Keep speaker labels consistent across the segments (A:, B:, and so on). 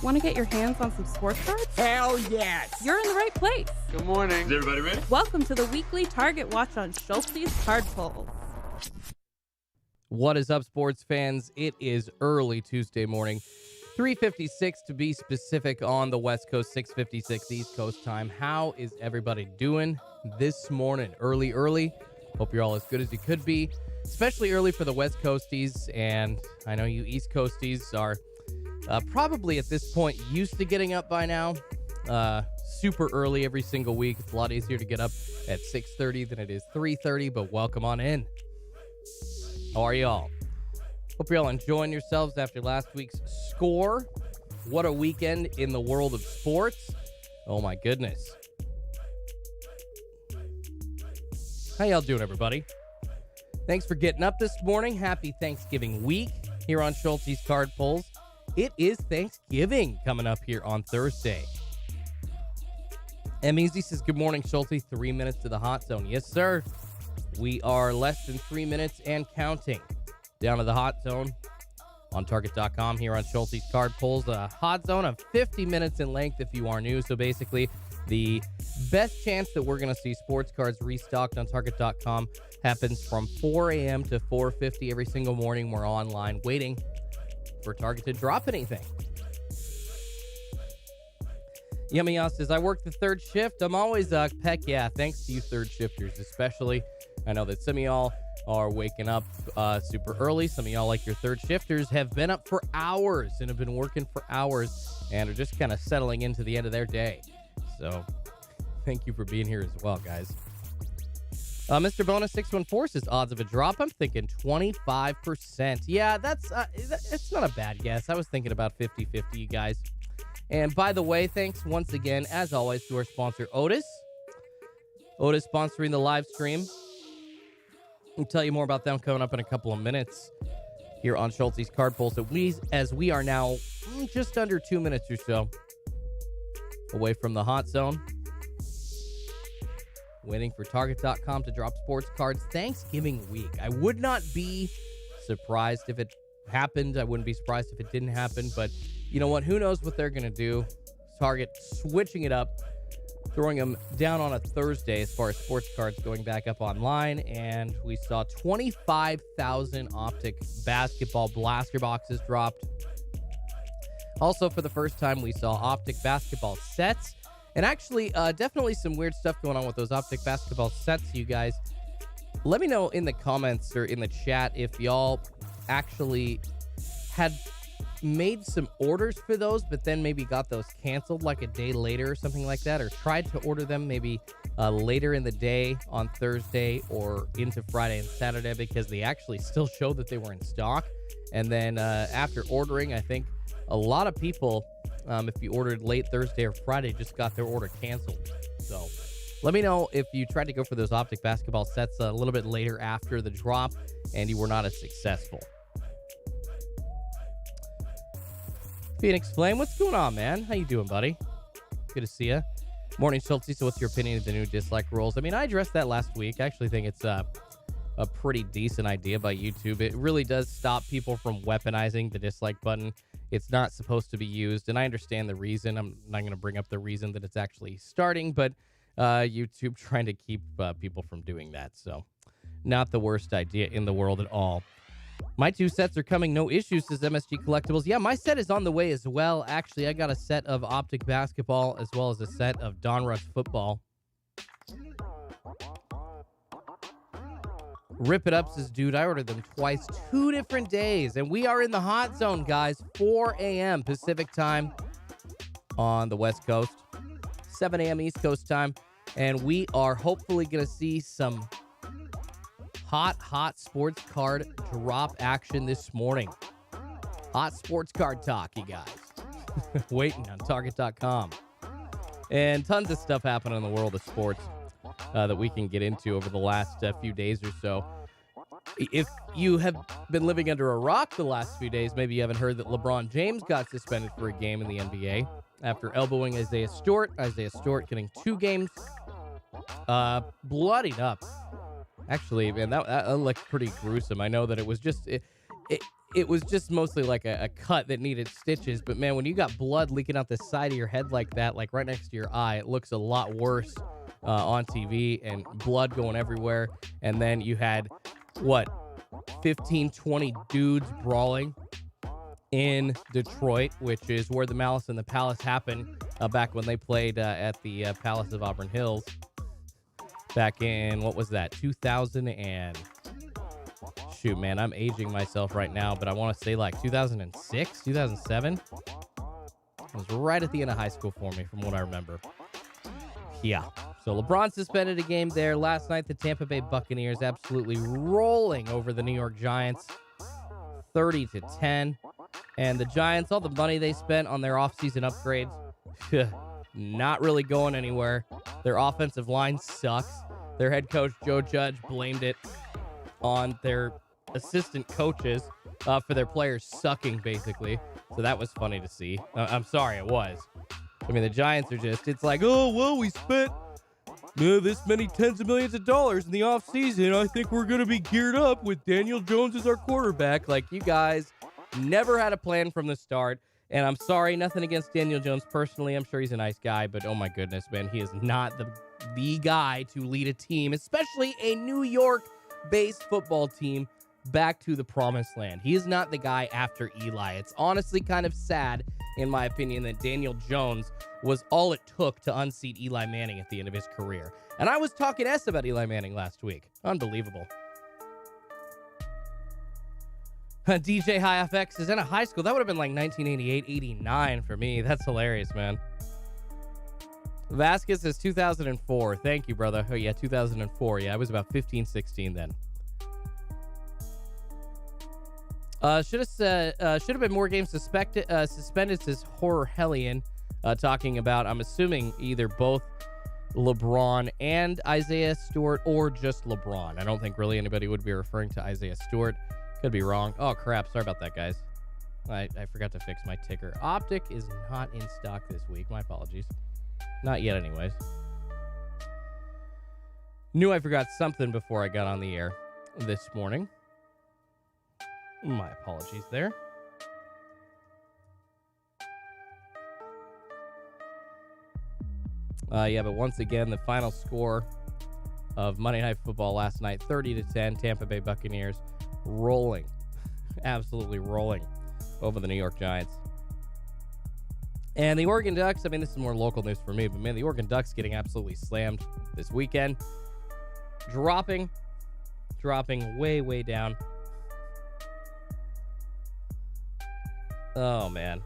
A: Want to get your hands on some sports cards?
B: Hell yes!
A: You're in the right place.
C: Good morning.
D: Is everybody ready?
A: Welcome to the weekly Target Watch on Schultzy's Card Pulls.
E: What is up, sports fans? It is early Tuesday morning, 3:56 to be specific on the West Coast, 6:56 East Coast time. How is everybody doing this morning? Early. Hope you're all as good as you could be, especially early for the West Coasties. And I know you East Coasties are probably at this point used to getting up by now. Super early every single week. It's a lot easier to get up at 6:30 than it is 3:30, but welcome on in. How are y'all? Hope you're all enjoying yourselves after last week's score. What a weekend in the world of sports. Oh my goodness. How y'all doing, everybody? Thanks for getting up this morning. Happy Thanksgiving week here on Schultzy's Card Pulls. It is Thanksgiving coming up here on Thursday. M-Easy says, good morning, Schultzy. 3 minutes to the hot zone. Yes, sir. We are less than 3 minutes and counting down to the hot zone on target.com here on Schultzy's Card Pulls. A hot zone of 50 minutes in length if you are new. So basically, the best chance that we're going to see sports cards restocked on target.com happens from 4 a.m. to 4:50 every single morning. We're online waiting for Target to drop anything. Yummy Yas says, I work the third shift. I'm always heck yeah. Thanks to you third shifters, especially. I know that some of y'all are waking up super early. Some of y'all, like your third shifters, have been up for hours and have been working for hours and are just kind of settling into the end of their day. So thank you for being here as well, guys. Mr. Bonus 614 says odds of a drop. I'm thinking 25%. Yeah, that's not a bad guess. I was thinking about 50-50, you guys. And by the way, thanks once again, as always, to our sponsor, Otis. Otis sponsoring the live stream. I'll tell you more about them coming up in a couple of minutes here on Schultzy's Card Pulls. As we are now just under 2 minutes or so away from the hot zone. Waiting for Target.com to drop sports cards Thanksgiving week. I would not be surprised if it happened. I wouldn't be surprised if it didn't happen. But you know what? Who knows what they're going to do? Target switching it up, throwing them down on a Thursday as far as sports cards going back up online. And we saw 25,000 Optic basketball blaster boxes dropped. Also, for the first time, we saw Optic basketball sets. And actually, definitely some weird stuff going on with those Optic basketball sets, you guys. Let me know in the comments or in the chat if y'all actually had made some orders for those, but then maybe got those canceled like a day later or something like that, or tried to order them maybe later in the day on Thursday or into Friday and Saturday because they actually still showed that they were in stock. And then after ordering, I think a lot of people, if you ordered late Thursday or Friday, just got their order canceled. So let me know if you tried to go for those Optic basketball sets a little bit later after the drop and you were not as successful. Phoenix Flame, what's going on, man? How you doing, buddy? Good to see you. Morning, Schultzy. So what's your opinion of the new dislike rules? I mean, I addressed that last week. I actually think it's a pretty decent idea by YouTube. It really does stop people from weaponizing the dislike button. It's not supposed to be used, and I understand the reason. I'm not going to bring up the reason that it's actually starting, but YouTube trying to keep people from doing that. So not the worst idea in the world at all. My 2 sets are coming, no issues, says MSG Collectibles. Yeah, my set is on the way as well. Actually, I got a set of Optic basketball as well as a set of Donruss football. Rip It Up says, dude, I ordered them twice, 2 different days. And we are in the hot zone, guys. 4 a.m. Pacific time on the West Coast. 7 a.m. East Coast time. And we are hopefully going to see some hot sports card drop action this morning. Hot sports card talk, you guys. Waiting on Target.com. And tons of stuff happening in the world of sports that we can get into over the last few days or so. If you have been living under a rock the last few days, maybe you haven't heard that LeBron James got suspended for a game in the NBA after elbowing Isaiah Stewart. Isaiah Stewart getting 2 games bloodied up. Actually, man, that looked pretty gruesome. I know that it was just... it was just mostly like a cut that needed stitches. But man, when you got blood leaking out the side of your head like that, like right next to your eye, it looks a lot worse on TV, and blood going everywhere. And then you had, what, 15, 20 dudes brawling in Detroit, which is where the Malice in the Palace happened back when they played at the Palace of Auburn Hills back in, what was that, 2000 and... Shoot, man, I'm aging myself right now, but I want to say like 2006, 2007. It was right at the end of high school for me, from what I remember. Yeah. So LeBron suspended a game there. Last night, the Tampa Bay Buccaneers absolutely rolling over the New York Giants, 30-10. And the Giants, all the money they spent on their offseason upgrades, not really going anywhere. Their offensive line sucks. Their head coach, Joe Judge, blamed it on their assistant coaches for their players sucking, basically. So that was funny to see. I'm sorry, it was. I mean, the Giants are just, it's like, oh, well, we spent this many tens of millions of dollars in the offseason. I think we're going to be geared up with Daniel Jones as our quarterback. Like, you guys never had a plan from the start. And I'm sorry, nothing against Daniel Jones personally. I'm sure he's a nice guy, but oh my goodness, man, he is not the guy to lead a team, especially a New York-based football team, back to the promised land. He is not the guy after Eli. It's honestly kind of sad, in my opinion, that Daniel Jones was all it took to unseat Eli Manning at the end of his career. And I was talking S about Eli Manning last week. Unbelievable. DJ High FX is in a high school. That would have been like 1988, 89 for me. That's hilarious, man. Vasquez is 2004. Thank you, brother. Oh, yeah, 2004. Yeah, I was about 15, 16 then. Should have been more games suspended, says Horror Hellion, talking about, I'm assuming, either both LeBron and Isaiah Stewart, or just LeBron. I don't think really anybody would be referring to Isaiah Stewart. Could be wrong. Oh, crap. Sorry about that, guys. I forgot to fix my ticker. Optic is not in stock this week. My apologies. Not yet, anyways. Knew I forgot something before I got on the air this morning. My apologies there. Yeah, but once again, the final score of Monday Night Football last night, 30-10, Tampa Bay Buccaneers rolling, absolutely rolling over the New York Giants. And the Oregon Ducks, I mean, this is more local news for me, but man, the Oregon Ducks getting absolutely slammed this weekend. Dropping way, way down. Oh, man.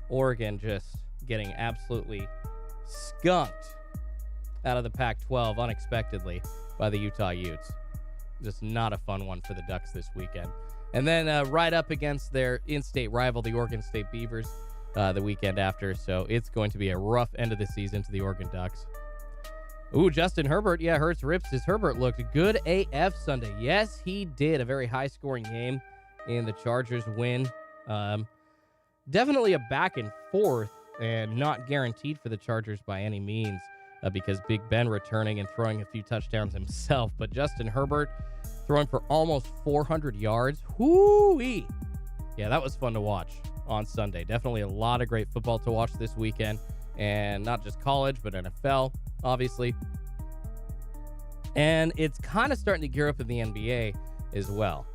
E: Oregon just getting absolutely skunked out of the Pac-12 unexpectedly by the Utah Utes. Just not a fun one for the Ducks this weekend. And then right up against their in-state rival, the Oregon State Beavers, the weekend after. So it's going to be a rough end of the season to the Oregon Ducks. Ooh, Justin Herbert. Yeah, Hurts rips. His Herbert looked good AF Sunday. Yes, he did. A very high-scoring game in the Chargers win. Definitely a back and forth, and not guaranteed for the Chargers by any means, because Big Ben returning and throwing a few touchdowns himself. But Justin Herbert throwing for almost 400 yards. Whoo-wee. Yeah, that was fun to watch on Sunday. Definitely a lot of great football to watch this weekend, and not just college, but NFL, obviously. And it's kind of starting to gear up in the NBA as well.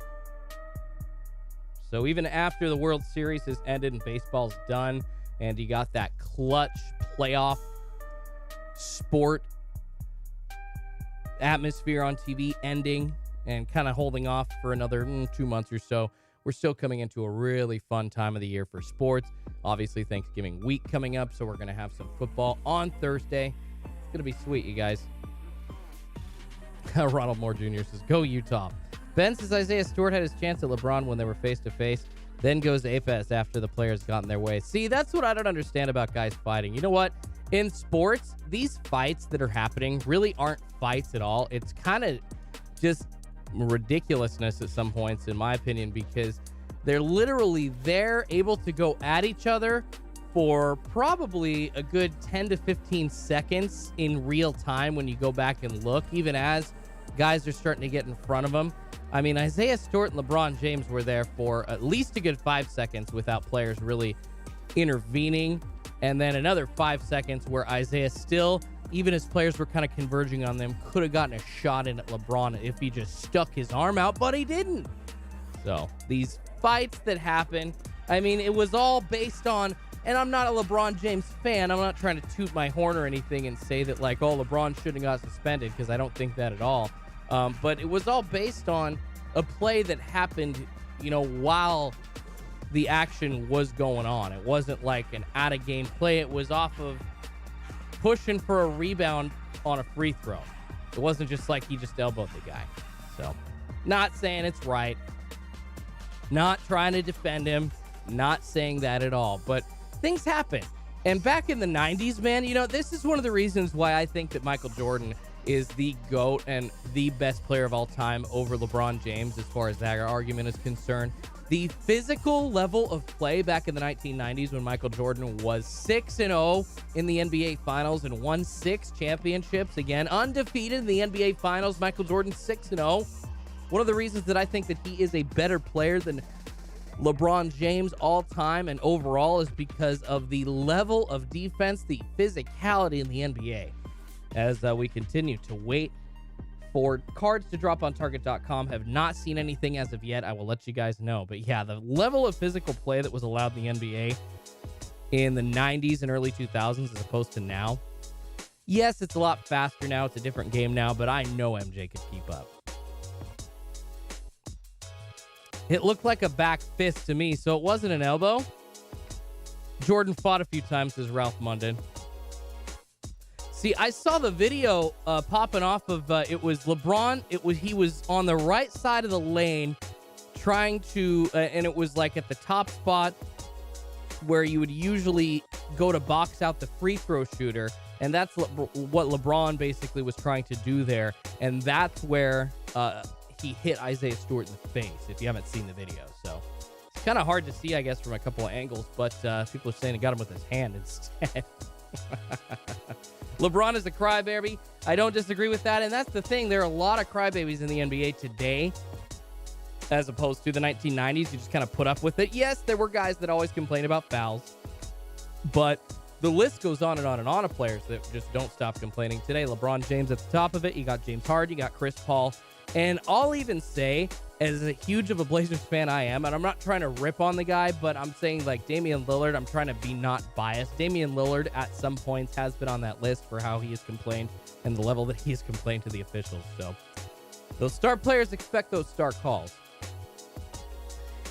E: So even after the World Series has ended and baseball's done, and you got that clutch playoff sport atmosphere on TV ending and kind of holding off for another 2 months or so, we're still coming into a really fun time of the year for sports. Obviously, Thanksgiving week coming up, so we're going to have some football on Thursday. It's going to be sweet, you guys. Ronald Moore Jr. says, go Utah. Ben says Isaiah Stewart had his chance at LeBron when they were face-to-face, then goes AFS after the players got in their way. See, that's what I don't understand about guys fighting. You know what? In sports, these fights that are happening really aren't fights at all. It's kind of just ridiculousness at some points, in my opinion, because they're literally there able to go at each other for probably a good 10 to 15 seconds in real time when you go back and look, even as guys are starting to get in front of him. I mean, Isaiah Stewart and LeBron James were there for at least a good 5 seconds without players really intervening. And then another 5 seconds where Isaiah still, even as players were kind of converging on them, could have gotten a shot in at LeBron if he just stuck his arm out, but he didn't. So these fights that happen, I mean, it was all based on, and I'm not a LeBron James fan. I'm not trying to toot my horn or anything and say that, like, oh, LeBron shouldn't have got suspended, because I don't think that at all. But it was all based on a play that happened, while the action was going on. It wasn't like an out-of-game play. It was off of pushing for a rebound on a free throw. It wasn't just like he just elbowed the guy. So, not saying it's right. Not trying to defend him. Not saying that at all. But things happen. And back in the 90s, man, this is one of the reasons why I think that Michael Jordan is the GOAT and the best player of all time over LeBron James as far as that argument is concerned. The physical level of play back in the 1990s when Michael Jordan was 6-0 in the NBA Finals and won 6 championships. Again, undefeated in the NBA Finals. Michael Jordan 6-0. One of the reasons that I think that he is a better player than LeBron James all time and overall is because of the level of defense, the physicality in the NBA. As we continue to wait for cards to drop on target.com, have not seen anything as of yet. I will let you guys know. But yeah, the level of physical play that was allowed in the NBA in the 90s and early 2000s as opposed to now. Yes, it's a lot faster now. It's a different game now, but I know MJ could keep up. It looked like a back fist to me, so it wasn't an elbow. Jordan fought a few times as Ralph Munden. See, I saw the video popping off of it was LeBron. He was on the right side of the lane trying to, and it was like at the top spot where you would usually go to box out the free throw shooter, and that's what LeBron basically was trying to do there, and that's where he hit Isaiah Stewart in the face, if you haven't seen the video. So it's kind of hard to see, I guess, from a couple of angles, but people are saying he got him with his hand instead. LeBron is a crybaby. I don't disagree with that, and that's the thing. There are a lot of crybabies in the NBA today as opposed to the 1990s. You just kind of put up with it. Yes, there were guys that always complain about fouls, but the list goes on and on and on of players that just don't stop complaining. Today, LeBron James at the top of it. You got James Harden, you got Chris Paul, and I'll even say, as huge of a Blazers fan I am, and I'm not trying to rip on the guy, but I'm saying, like, Damian Lillard, I'm trying to be not biased. Damian Lillard at some points has been on that list for how he has complained and the level that he has complained to the officials. So those star players expect those star calls.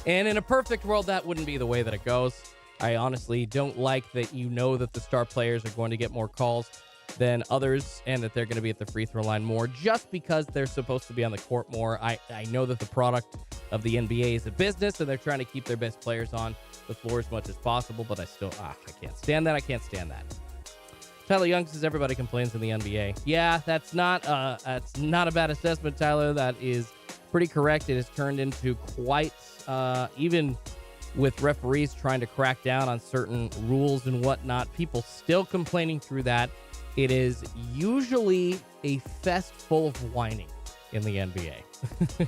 E: And in a perfect world, that wouldn't be the way that it goes. I honestly don't like that that the star players are going to get more calls than others and that they're going to be at the free throw line more just because they're supposed to be on the court more. I know that the product of the NBA is a business and they're trying to keep their best players on the floor as much as possible, but I can't stand that. I can't stand that. Tyler Young says everybody complains in the NBA. Yeah, that's not a bad assessment, Tyler. That is pretty correct. It has turned into quite, even with referees trying to crack down on certain rules and whatnot, people still complaining through that. It is usually a fest full of whining in the NBA.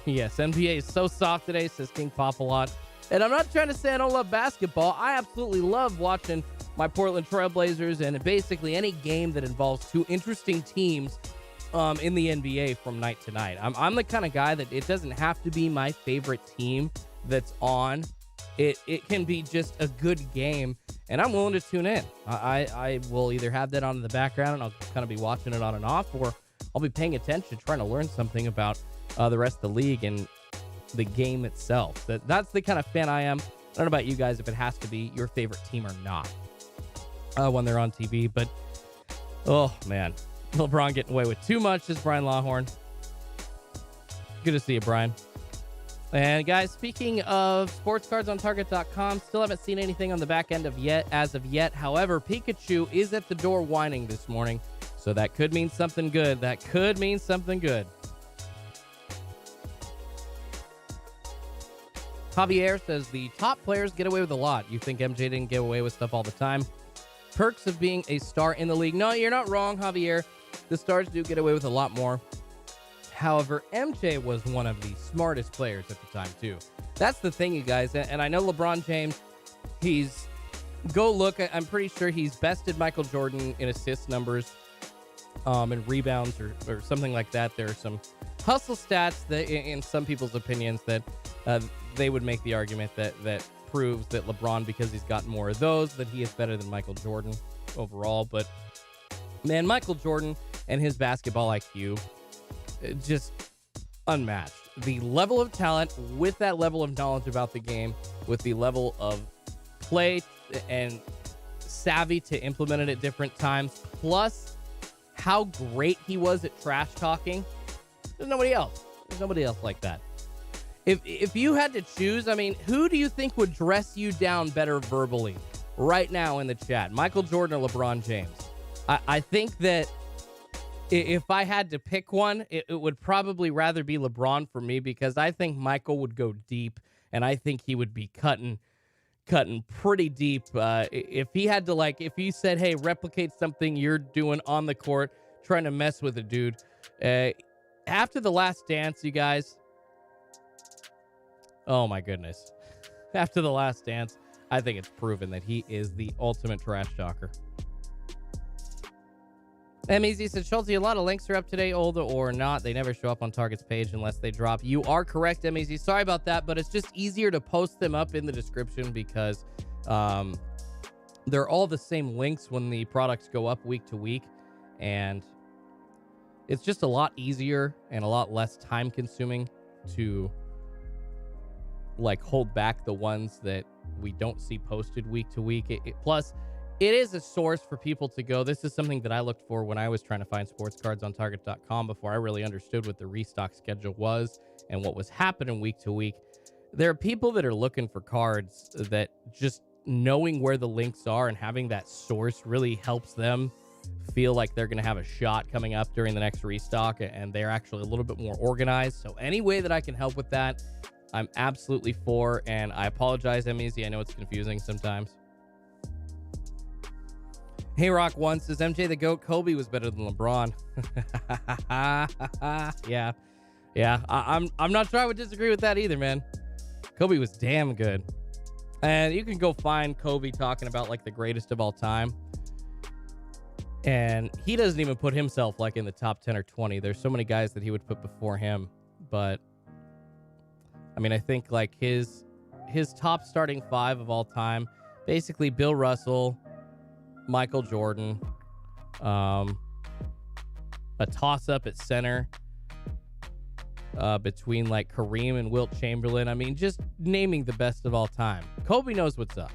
E: Yes, NBA is so soft today, says King Pop-A-Lot. And I'm not trying to say I don't love basketball. I absolutely love watching my Portland Trailblazers and basically any game that involves two interesting teams in the NBA from night to night. I'm the kind of guy that it doesn't have to be my favorite team that's on. It can be just a good game, and I'm willing to tune in. I will either have that on in the background, and I'll kind of be watching it on and off, or I'll be paying attention, trying to learn something about the rest of the league and the game itself. That's the kind of fan I am. I don't know about you guys if it has to be your favorite team or not when they're on TV, but oh, man. LeBron getting away with too much, says Brian Lawhorn. Good to see you, Brian. And guys, speaking of sports cards on target.com, still haven't seen anything on the back end as of yet. However, Pikachu is at the door whining this morning, so that could mean something good. Javier says the top players get away with a lot. You think MJ didn't get away with stuff all the time? Perks of being a star in the league. No, you're not wrong, Javier. The stars do get away with a lot more. However, MJ was one of the smartest players at the time, too. That's the thing, you guys. And I know LeBron James, go look. I'm pretty sure he's bested Michael Jordan in assist numbers and rebounds or something like that. There are some hustle stats that, in some people's opinions, that they would make the argument that proves that LeBron, because he's got more of those, that he is better than Michael Jordan overall. But, man, Michael Jordan and his basketball IQ, just unmatched. The level of talent with that level of knowledge about the game, with the level of play and savvy to implement it at different times, plus how great he was at trash talking. There's nobody else. There's nobody else like that. If you had to choose, I mean, who do you think would dress you down better verbally right now in the chat? Michael Jordan or LeBron James? I think that if I had to pick one, it would probably rather be LeBron for me, because I think Michael would go deep, and I think he would be cutting pretty deep. If he had to, like, if he said, hey, replicate something you're doing on the court, trying to mess with a dude. After The Last Dance, you guys, oh my goodness. After The Last Dance, I think it's proven that he is the ultimate trash talker. MEZ said, Schultzy, a lot of links are up today, old or not. They never show up on Target's page unless they drop. You are correct, MEZ. Sorry about that, but it's just easier to post them up in the description because they're all the same links when the products go up week to week. And it's just a lot easier and a lot less time consuming to like hold back the ones that we don't see posted week to week. Plus, it is a source for people to go. This is something that I looked for when I was trying to find sports cards on Target.com before I really understood what the restock schedule was and what was happening week to week. There are people that are looking for cards that just knowing where the links are and having that source really helps them feel like they're going to have a shot coming up during the next restock, and they're actually a little bit more organized. So any way that I can help with that, I'm absolutely for, and I apologize, MEZ. I know it's confusing sometimes. Hey Rock One says, MJ the GOAT, Kobe was better than LeBron. Yeah. I'm not sure I would disagree with that either, man. Kobe was damn good. And you can go find Kobe talking about like the greatest of all time. And he doesn't even put himself like in the top 10 or 20. There's so many guys that he would put before him. But I mean, I think like his top starting five of all time, basically Bill Russell, Michael Jordan, a toss-up at center between like Kareem and Wilt Chamberlain. I mean, just naming the best of all time. Kobe knows what's up.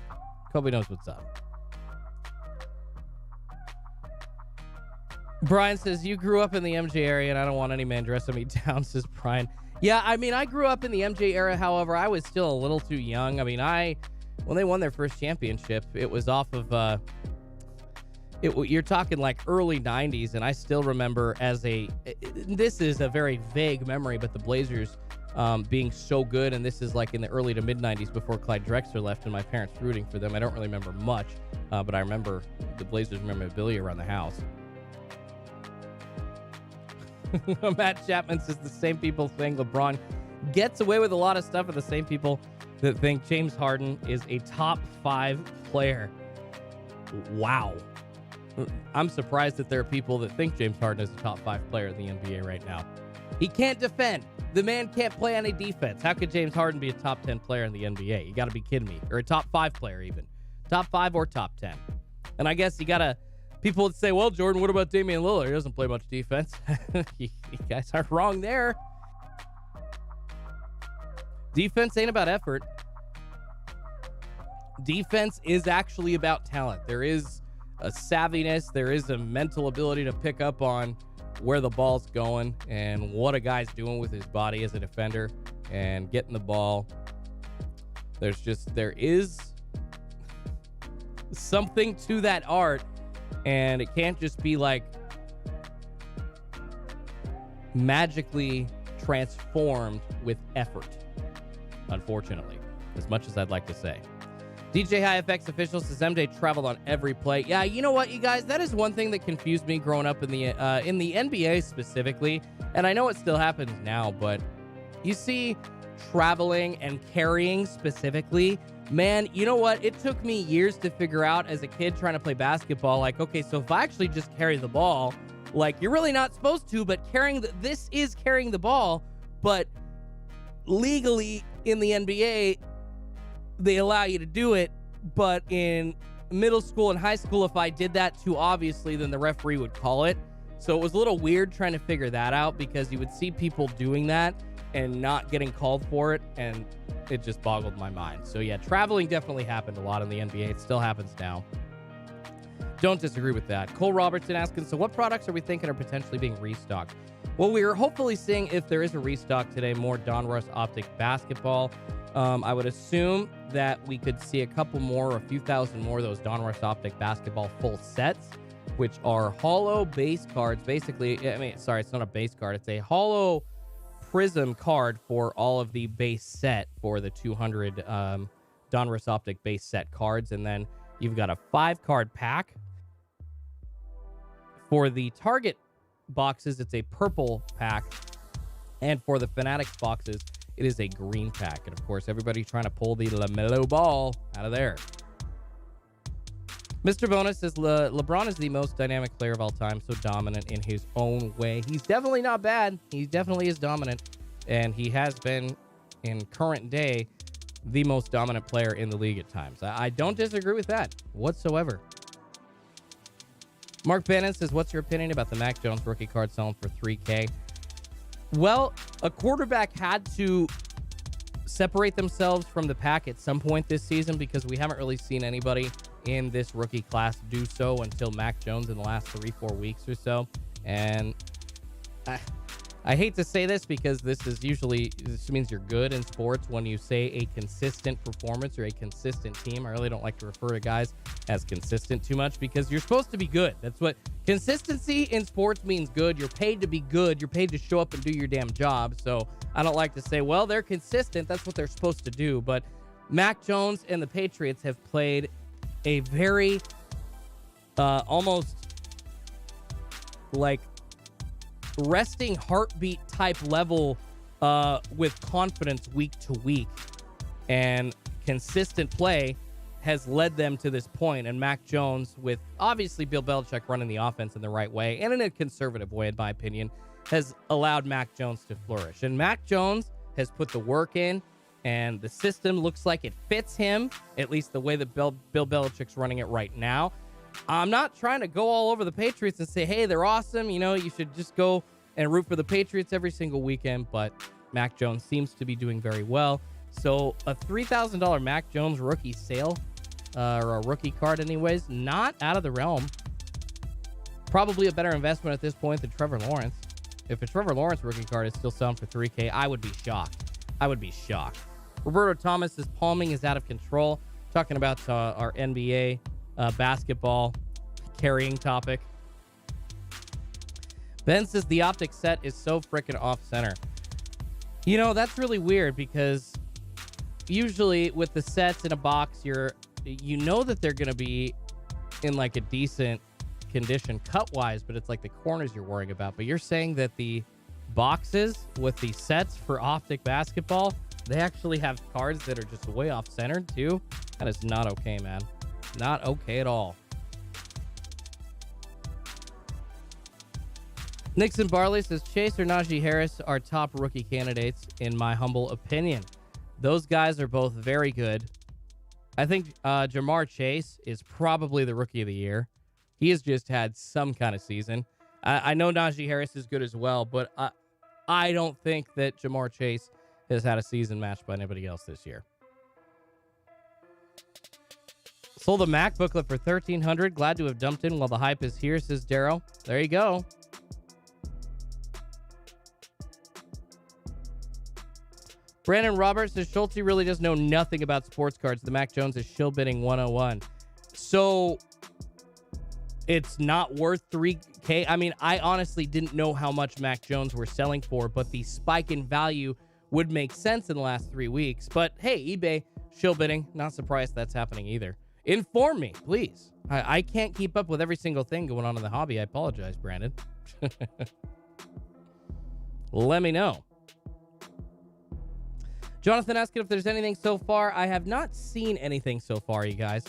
E: Brian says, you grew up in the MJ area, and I don't want any man dressing me down, says Brian. Yeah, I mean, I grew up in the MJ era. However, I was still a little too young. I mean, when they won their first championship, it was off of... you're talking like early 90s, and I still remember this is a very vague memory, but the Blazers being so good, and this is like in the early to mid 90s before Clyde Drexler left and my parents rooting for them. I don't really remember much, but I remember the Blazers memorabilia around the house. Matt Chapman says the same people think LeBron gets away with a lot of stuff, and the same people that think James Harden is a top 5 player. Wow. I'm surprised that there are people that think James Harden is a top 5 player in the NBA right now. He can't defend. The man can't play any defense. How could James Harden be a top 10 player in the NBA? You got to be kidding me. Or a top 5 player even. Top 5 or top 10. And I guess people would say, well, Jordan, what about Damian Lillard? He doesn't play much defense. You guys aren't wrong there. Defense ain't about effort. Defense is actually about talent. There is a savviness, there is a mental ability to pick up on where the ball's going and what a guy's doing with his body as a defender and getting the ball. There is something to that art, and it can't just be like magically transformed with effort, unfortunately, as much as I'd like to say. DJ HiFX official says MJ traveled on every play. Yeah, you know what, you guys? That is one thing that confused me growing up in the NBA specifically. And I know it still happens now, but you see traveling and carrying specifically. Man, you know what? It took me years to figure out as a kid trying to play basketball. Like, okay, so if I actually just carry the ball, like, you're really not supposed to, but this is carrying the ball. But legally in the NBA, they allow you to do it. But in middle school and high school, if I did that too obviously, then the referee would call it. So it was a little weird trying to figure that out because you would see people doing that and not getting called for it, and it just boggled my mind. So yeah, traveling definitely happened a lot in the NBA. It still happens now. Don't disagree with that. Cole Robertson asking, so what products are we thinking are potentially being restocked? Well, we are hopefully seeing, if there is a restock today, more Donruss Optic basketball. I would assume that we could see a couple more, a few thousand more of those Donruss Optic basketball full sets, which are hollow base cards. Basically, it's not a base card. It's a hollow prism card for all of the base set for the 200 Donruss Optic base set cards. And then you've got a 5-card pack. For the Target boxes, it's a purple pack. And for the Fanatics boxes, it is a green pack. And of course, everybody's trying to pull the LaMelo Ball out of there. Mr. Bonus says LeBron is the most dynamic player of all time, so dominant in his own way. He's definitely not bad. He definitely is dominant. And he has been, in current day, the most dominant player in the league at times. I don't disagree with that whatsoever. Mark Bennett says, what's your opinion about the Mac Jones rookie card selling for $3K? Well, a quarterback had to separate themselves from the pack at some point this season because we haven't really seen anybody in this rookie class do so until Mac Jones in the last 3-4 weeks or so. And I hate to say this because this means you're good in sports when you say a consistent performance or a consistent team. I really don't like to refer to guys as consistent too much because you're supposed to be good. That's what consistency in sports means. Good. You're paid to be good. You're paid to show up and do your damn job. So I don't like to say, well, they're consistent. That's what they're supposed to do. But Mac Jones and the Patriots have played a very almost like resting heartbeat type level with confidence week to week, and consistent play has led them to this point. And Mac Jones, with obviously Bill Belichick running the offense in the right way and in a conservative way, in my opinion, has allowed Mac Jones to flourish. And Mac Jones has put the work in, and the system looks like it fits him, at least the way that Bill Belichick's running it right now. I'm not trying to go all over the Patriots and say, hey, they're awesome. You know, you should just go and root for the Patriots every single weekend. But Mac Jones seems to be doing very well. So a $3,000 Mac Jones rookie sale, or a rookie card anyways, not out of the realm. Probably a better investment at this point than Trevor Lawrence. If a Trevor Lawrence rookie card is still selling for $3K, I would be shocked. Roberto Thomas says palming is out of control. Talking about our NBA basketball carrying topic. Ben says the optic set is so freaking off center. You know, that's really weird because usually with the sets in a box, you know that they're going to be in like a decent condition cut wise, but it's like the corners you're worrying about. But you're saying that the boxes with the sets for optic basketball, they actually have cards that are just way off centered too. That is not okay, man. Not okay at all. Nixon Barley says Chase or Najee Harris are top rookie candidates in my humble opinion. Those guys are both very good. I think Jamar Chase is probably the rookie of the year. He has just had some kind of season. I know Najee Harris is good as well, but I don't think that Jamar Chase has had a season matched by anybody else this year. Sold a Mac booklet for $1,300. Glad to have dumped in while the hype is here, says Darrow. There you go. Brandon Roberts says Schultzy really does know nothing about sports cards. The Mac Jones is shill bidding 101. So it's not worth $3K. I mean, I honestly didn't know how much Mac Jones were selling for, but the spike in value would make sense in the last 3 weeks. But hey, eBay shill bidding. Not surprised that's happening either. Inform me, please. I can't keep up with every single thing going on in the hobby. I apologize, Brandon. Let me know. Jonathan asking if there's anything so far. I have not seen anything so far, you guys.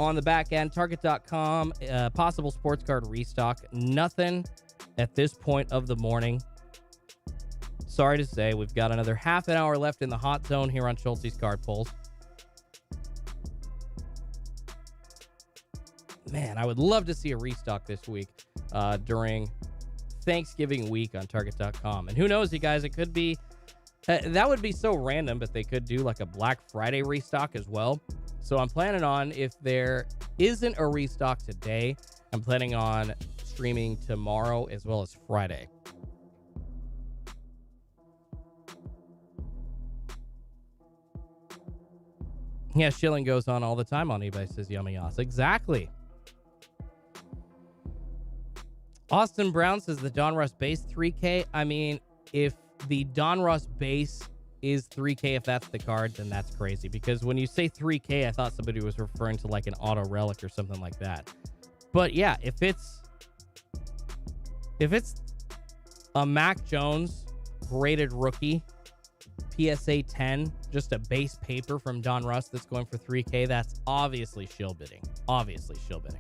E: On the back end, Target.com, possible sports card restock. Nothing at this point of the morning. Sorry to say, we've got another half an hour left in the hot zone here on Schultzy's Card Pulls. Man, I would love to see a restock this week during Thanksgiving week on Target.com. And who knows, you guys, it could be... that would be so random, but they could do like a Black Friday restock as well. So I'm planning on, if there isn't a restock today, I'm planning on streaming tomorrow as well as Friday. Yeah, shilling goes on all the time on eBay, says Yummy Yas. Exactly. Austin Brown says the Donruss base 3K. I mean, if the Donruss base is 3K, if that's the card, then that's crazy. Because when you say 3K, I thought somebody was referring to like an auto relic or something like that. But yeah, if it's a Mac Jones graded rookie, PSA 10, just a base paper from Donruss that's going for 3K, that's obviously shill bidding. Obviously shill bidding.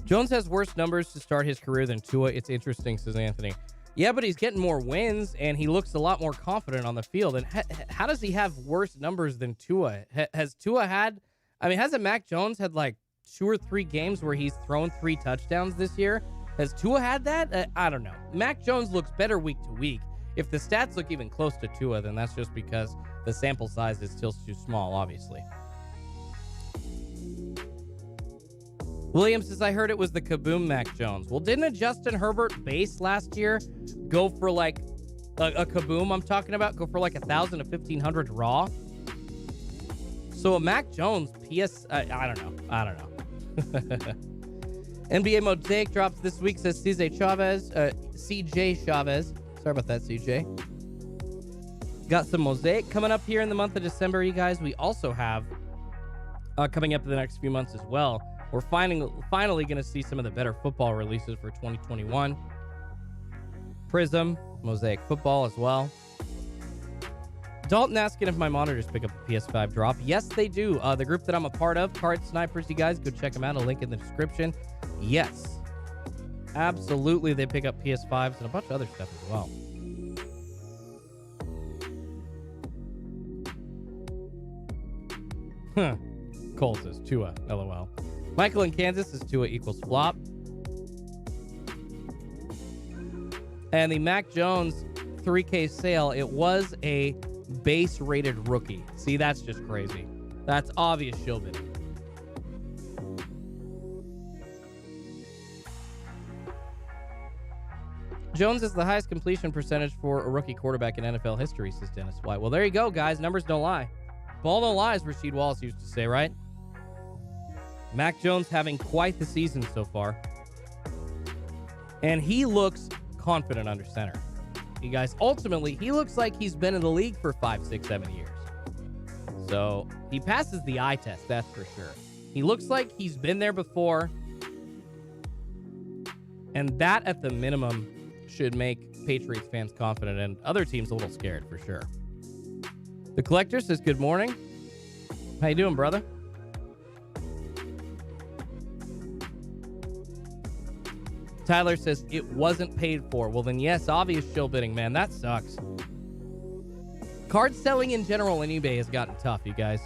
E: Jones has worse numbers to start his career than Tua. It's interesting, says Anthony. Yeah, but he's getting more wins, and he looks a lot more confident on the field. And how does he have worse numbers than Tua? Has Tua had... I mean, hasn't Mac Jones had like 2 or 3 games where he's thrown 3 touchdowns this year? Has Tua had that? I don't know. Mac Jones looks better week to week. If the stats look even close to Tua, then that's just because the sample size is still too small, obviously. Williams says, I heard it was the Kaboom Mac Jones. Well, didn't a Justin Herbert base last year go for like a Kaboom I'm talking about? Go for like 1,000 to 1,500 raw? So a Mac Jones I don't know. NBA Mosaic drops this week, says CJ Chavez. Sorry about that, CJ. Got some Mosaic coming up here in the month of December, you guys. We also have coming up in the next few months as well. We're finally going to see some of the better football releases for 2021. Prism, Mosaic Football as well. Dalton asking if my monitors pick up the PS5 drop. Yes, they do. The group that I'm a part of, Card Snipers, you guys, go check them out. A link in the description. Yes, absolutely, they pick up PS5s and a bunch of other stuff as well. Cole says Tua, LOL. Michael in Kansas says Tua equals flop. And the Mac Jones 3K sale, it was a base rated rookie. See, that's just crazy. That's obvious shill bidding. Jones is the highest completion percentage for a rookie quarterback in NFL history, says Dennis White. Well, there you go, guys. Numbers don't lie. Ball don't lie, as Rasheed Wallace used to say, right? Mac Jones having quite the season so far. And he looks confident under center. You guys, ultimately, he looks like he's been in the league for 5, 6, 7 years. So he passes the eye test, that's for sure. He looks like he's been there before. And that, at the minimum, should make Patriots fans confident and other teams a little scared for sure. The Collector says, good morning. How you doing, brother? Tyler says, it wasn't paid for. Well, then yes, obvious shill bidding, man. That sucks. Card selling in general in eBay has gotten tough, you guys.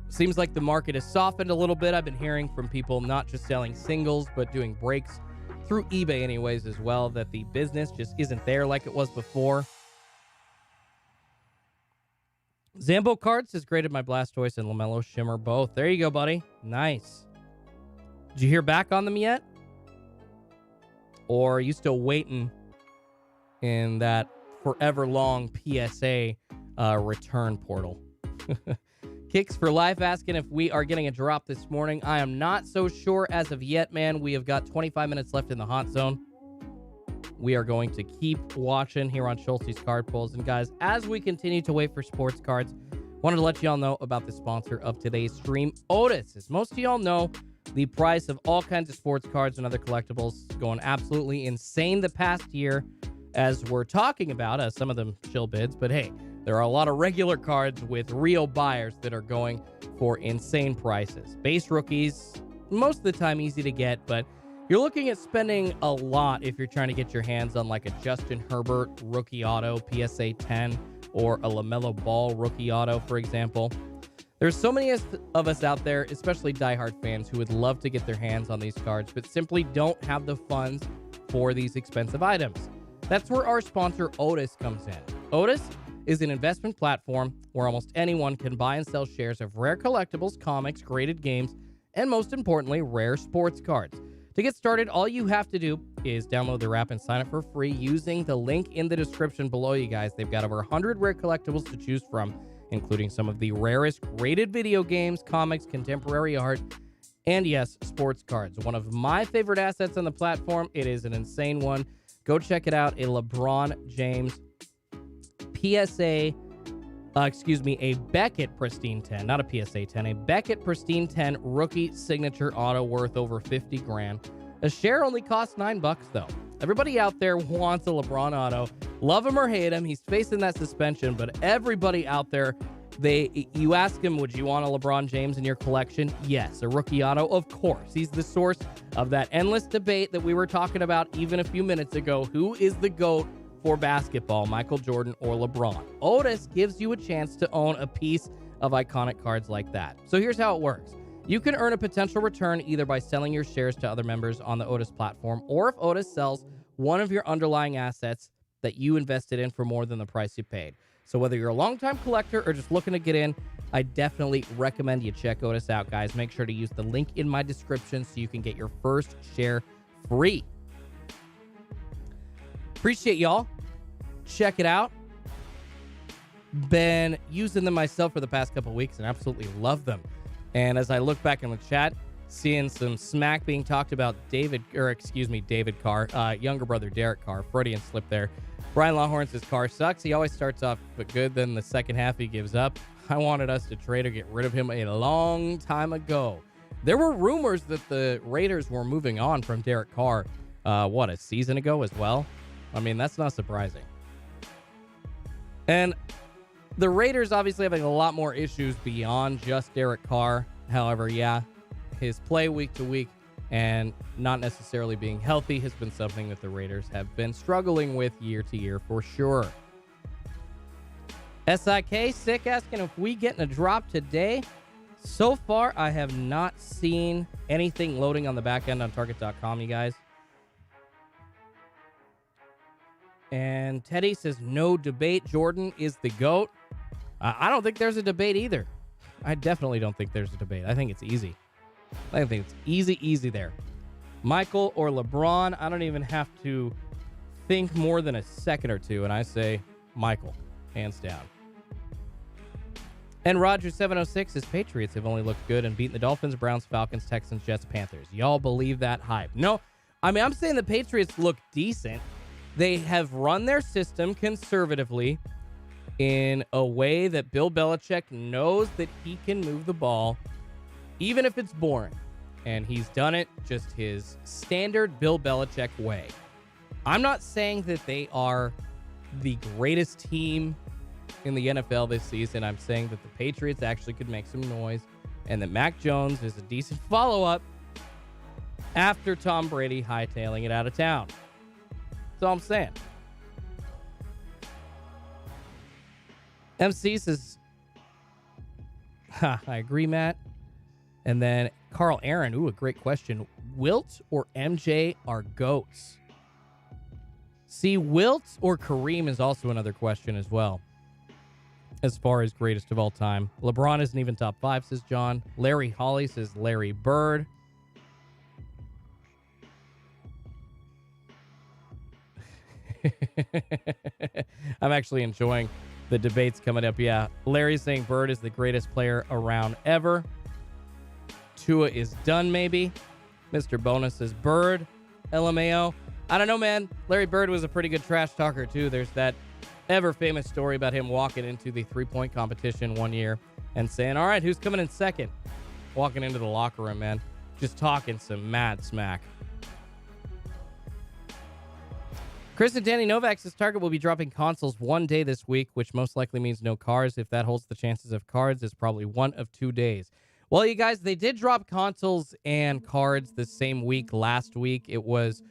E: Seems like the market has softened a little bit. I've been hearing from people not just selling singles, but doing breaks through eBay anyways as well, that the business just isn't there like it was before. Zambo Cards has graded my Blastoise and LaMelo Shimmer both. There you go, buddy. Nice. Did you hear back on them yet? Or are you still waiting in that forever long PSA return portal? Kicks for Life asking if we are getting a drop this morning. I am not so sure as of yet, man. We have got 25 minutes left in the hot zone. we are going to keep watching here on Schultzy's Card Pulls. And guys, as we continue to wait for sports cards, wanted to let y'all know about the sponsor of today's stream, Otis. As most of y'all know, the price of all kinds of sports cards and other collectibles is going absolutely insane the past year, as we're talking about, some of them chill bids. But hey, there are a lot of regular cards with real buyers that are going for insane prices. Base rookies, most of the time easy to get, but you're looking at spending a lot if you're trying to get your hands on like a Justin Herbert rookie auto, PSA 10, or a LaMelo Ball rookie auto, for example. There's so many of us out there, especially diehard fans, who would love to get their hands on these cards, but simply don't have the funds for these expensive items. That's where our sponsor, Otis, comes in. Otis is an investment platform where almost anyone can buy and sell shares of rare collectibles, comics, graded games, and most importantly, rare sports cards. To get started, all you have to do is download their app and sign up for free using the link in the description below, you guys. They've got over 100 rare collectibles to choose from, including some of the rarest graded video games, comics, contemporary art, and yes, sports cards. One of my favorite assets on the platform. It is an insane one. Go check it out. A LeBron James a Beckett Pristine 10, not a PSA 10, a Beckett Pristine 10 rookie signature auto worth over 50 grand. A share only costs $9 though. Everybody out there wants a LeBron auto. Love him or hate him, he's facing that suspension, but everybody out there, you ask him, would you want a LeBron James in your collection? Yes. A rookie auto? Of course. He's the source of that endless debate that we were talking about even a few minutes ago. Who is the GOAT for basketball, Michael Jordan or LeBron? Otis gives you a chance to own a piece of iconic cards like that. So here's how it works. You can earn a potential return either by selling your shares to other members on the Otis platform, or if Otis sells one of your underlying assets that you invested in for more than the price you paid. So whether you're a longtime collector or just looking to get in, I definitely recommend you check Otis out, guys. Make sure to use the link in my description so you can get your first share free. Appreciate y'all. Check it out. Been using them myself for the past couple weeks and absolutely love them. And as I look back in the chat, seeing some smack being talked about David Carr, younger brother Derek Carr, Freudian slip there. Brian Lawhorn says Carr sucks. He always starts off but good, then the second half he gives up. I wanted us to trade or get rid of him a long time ago. There were rumors that the Raiders were moving on from Derek Carr, a season ago as well? I mean, that's not surprising. And the Raiders obviously having a lot more issues beyond just Derek Carr. However, yeah, his play week to week and not necessarily being healthy has been something that the Raiders have been struggling with year to year for sure. SIK, sick, asking if we getting a drop today. So far, I have not seen anything loading on the back end on Target.com, you guys. And Teddy says, no debate. Jordan is the GOAT. I don't think there's a debate either. I definitely don't think there's a debate. I think it's easy. I think it's easy there. Michael or LeBron, I don't even have to think more than a second or two, and I say Michael, hands down. And Roger706 says Patriots have only looked good and beaten the Dolphins, Browns, Falcons, Texans, Jets, Panthers. Y'all believe that hype? No, I mean, I'm saying the Patriots look decent. They have run their system conservatively in a way that Bill Belichick knows that he can move the ball, even if it's boring. And he's done it just his standard Bill Belichick way. I'm not saying that they are the greatest team in the NFL this season. I'm saying that the Patriots actually could make some noise and that Mac Jones is a decent follow-up after Tom Brady hightailing it out of town. That's all I'm saying. MC says, I agree, Matt. And then Carl Aaron, a great question. Wilt or MJ are GOATs? See, Wilt or Kareem is also another question as well, as far as greatest of all time. LeBron isn't even top 5, says John. Larry Holly says Larry Bird. I'm actually enjoying the debates coming up. Yeah, Larry's saying Bird is the greatest player around ever. Tua is done, maybe. Mr. Bonus says Bird. LMAO. I don't know, man. Larry Bird was a pretty good trash talker, too. There's that ever famous story about him walking into the three-point competition one year and saying, all right, who's coming in second? Walking into the locker room, man. Just talking some mad smack. Chris and Danny Novak says Target will be dropping consoles one day this week, which most likely means no cards. If that holds the chances of cards, it's probably one of 2 days. Well, you guys, they did drop consoles and cards the same week last week. It was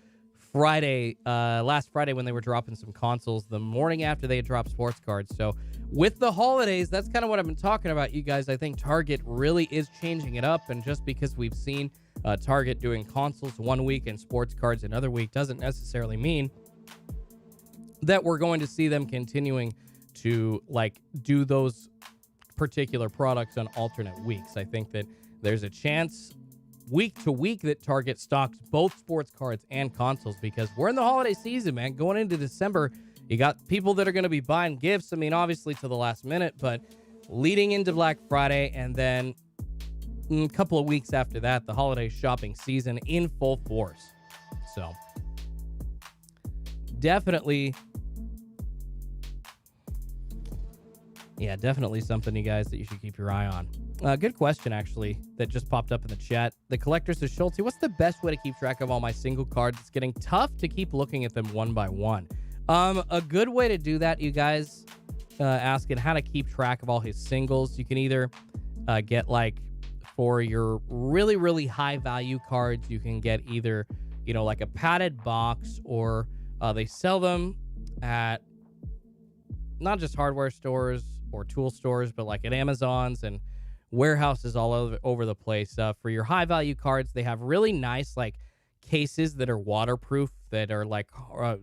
E: Friday, last Friday when they were dropping some consoles, the morning after they had dropped sports cards. So with the holidays, that's kind of what I've been talking about, you guys. I think Target really is changing it up, and just because we've seen Target doing consoles one week and sports cards another week doesn't necessarily mean that we're going to see them continuing to like do those particular products on alternate weeks. I think that there's a chance week to week that Target stocks both sports cards and consoles, because we're in the holiday season, man. Going into December, you got people that are going to be buying gifts. I mean, obviously to the last minute, but leading into Black Friday, and then a couple of weeks after that, the holiday shopping season in full force. So definitely something, you guys, that you should keep your eye on. Good question, actually, that just popped up in the chat. The collector says, Schultzy, what's the best way to keep track of all my single cards? It's getting tough to keep looking at them one by one. A good way to do that, you guys, asking how to keep track of all his singles. You can either get, like, for your really, really high value cards, you can get either, you know, like a padded box, or they sell them at not just hardware stores or tool stores, but like at Amazon's and warehouses all over the place. For your high value cards, they have really nice like cases that are waterproof, that are like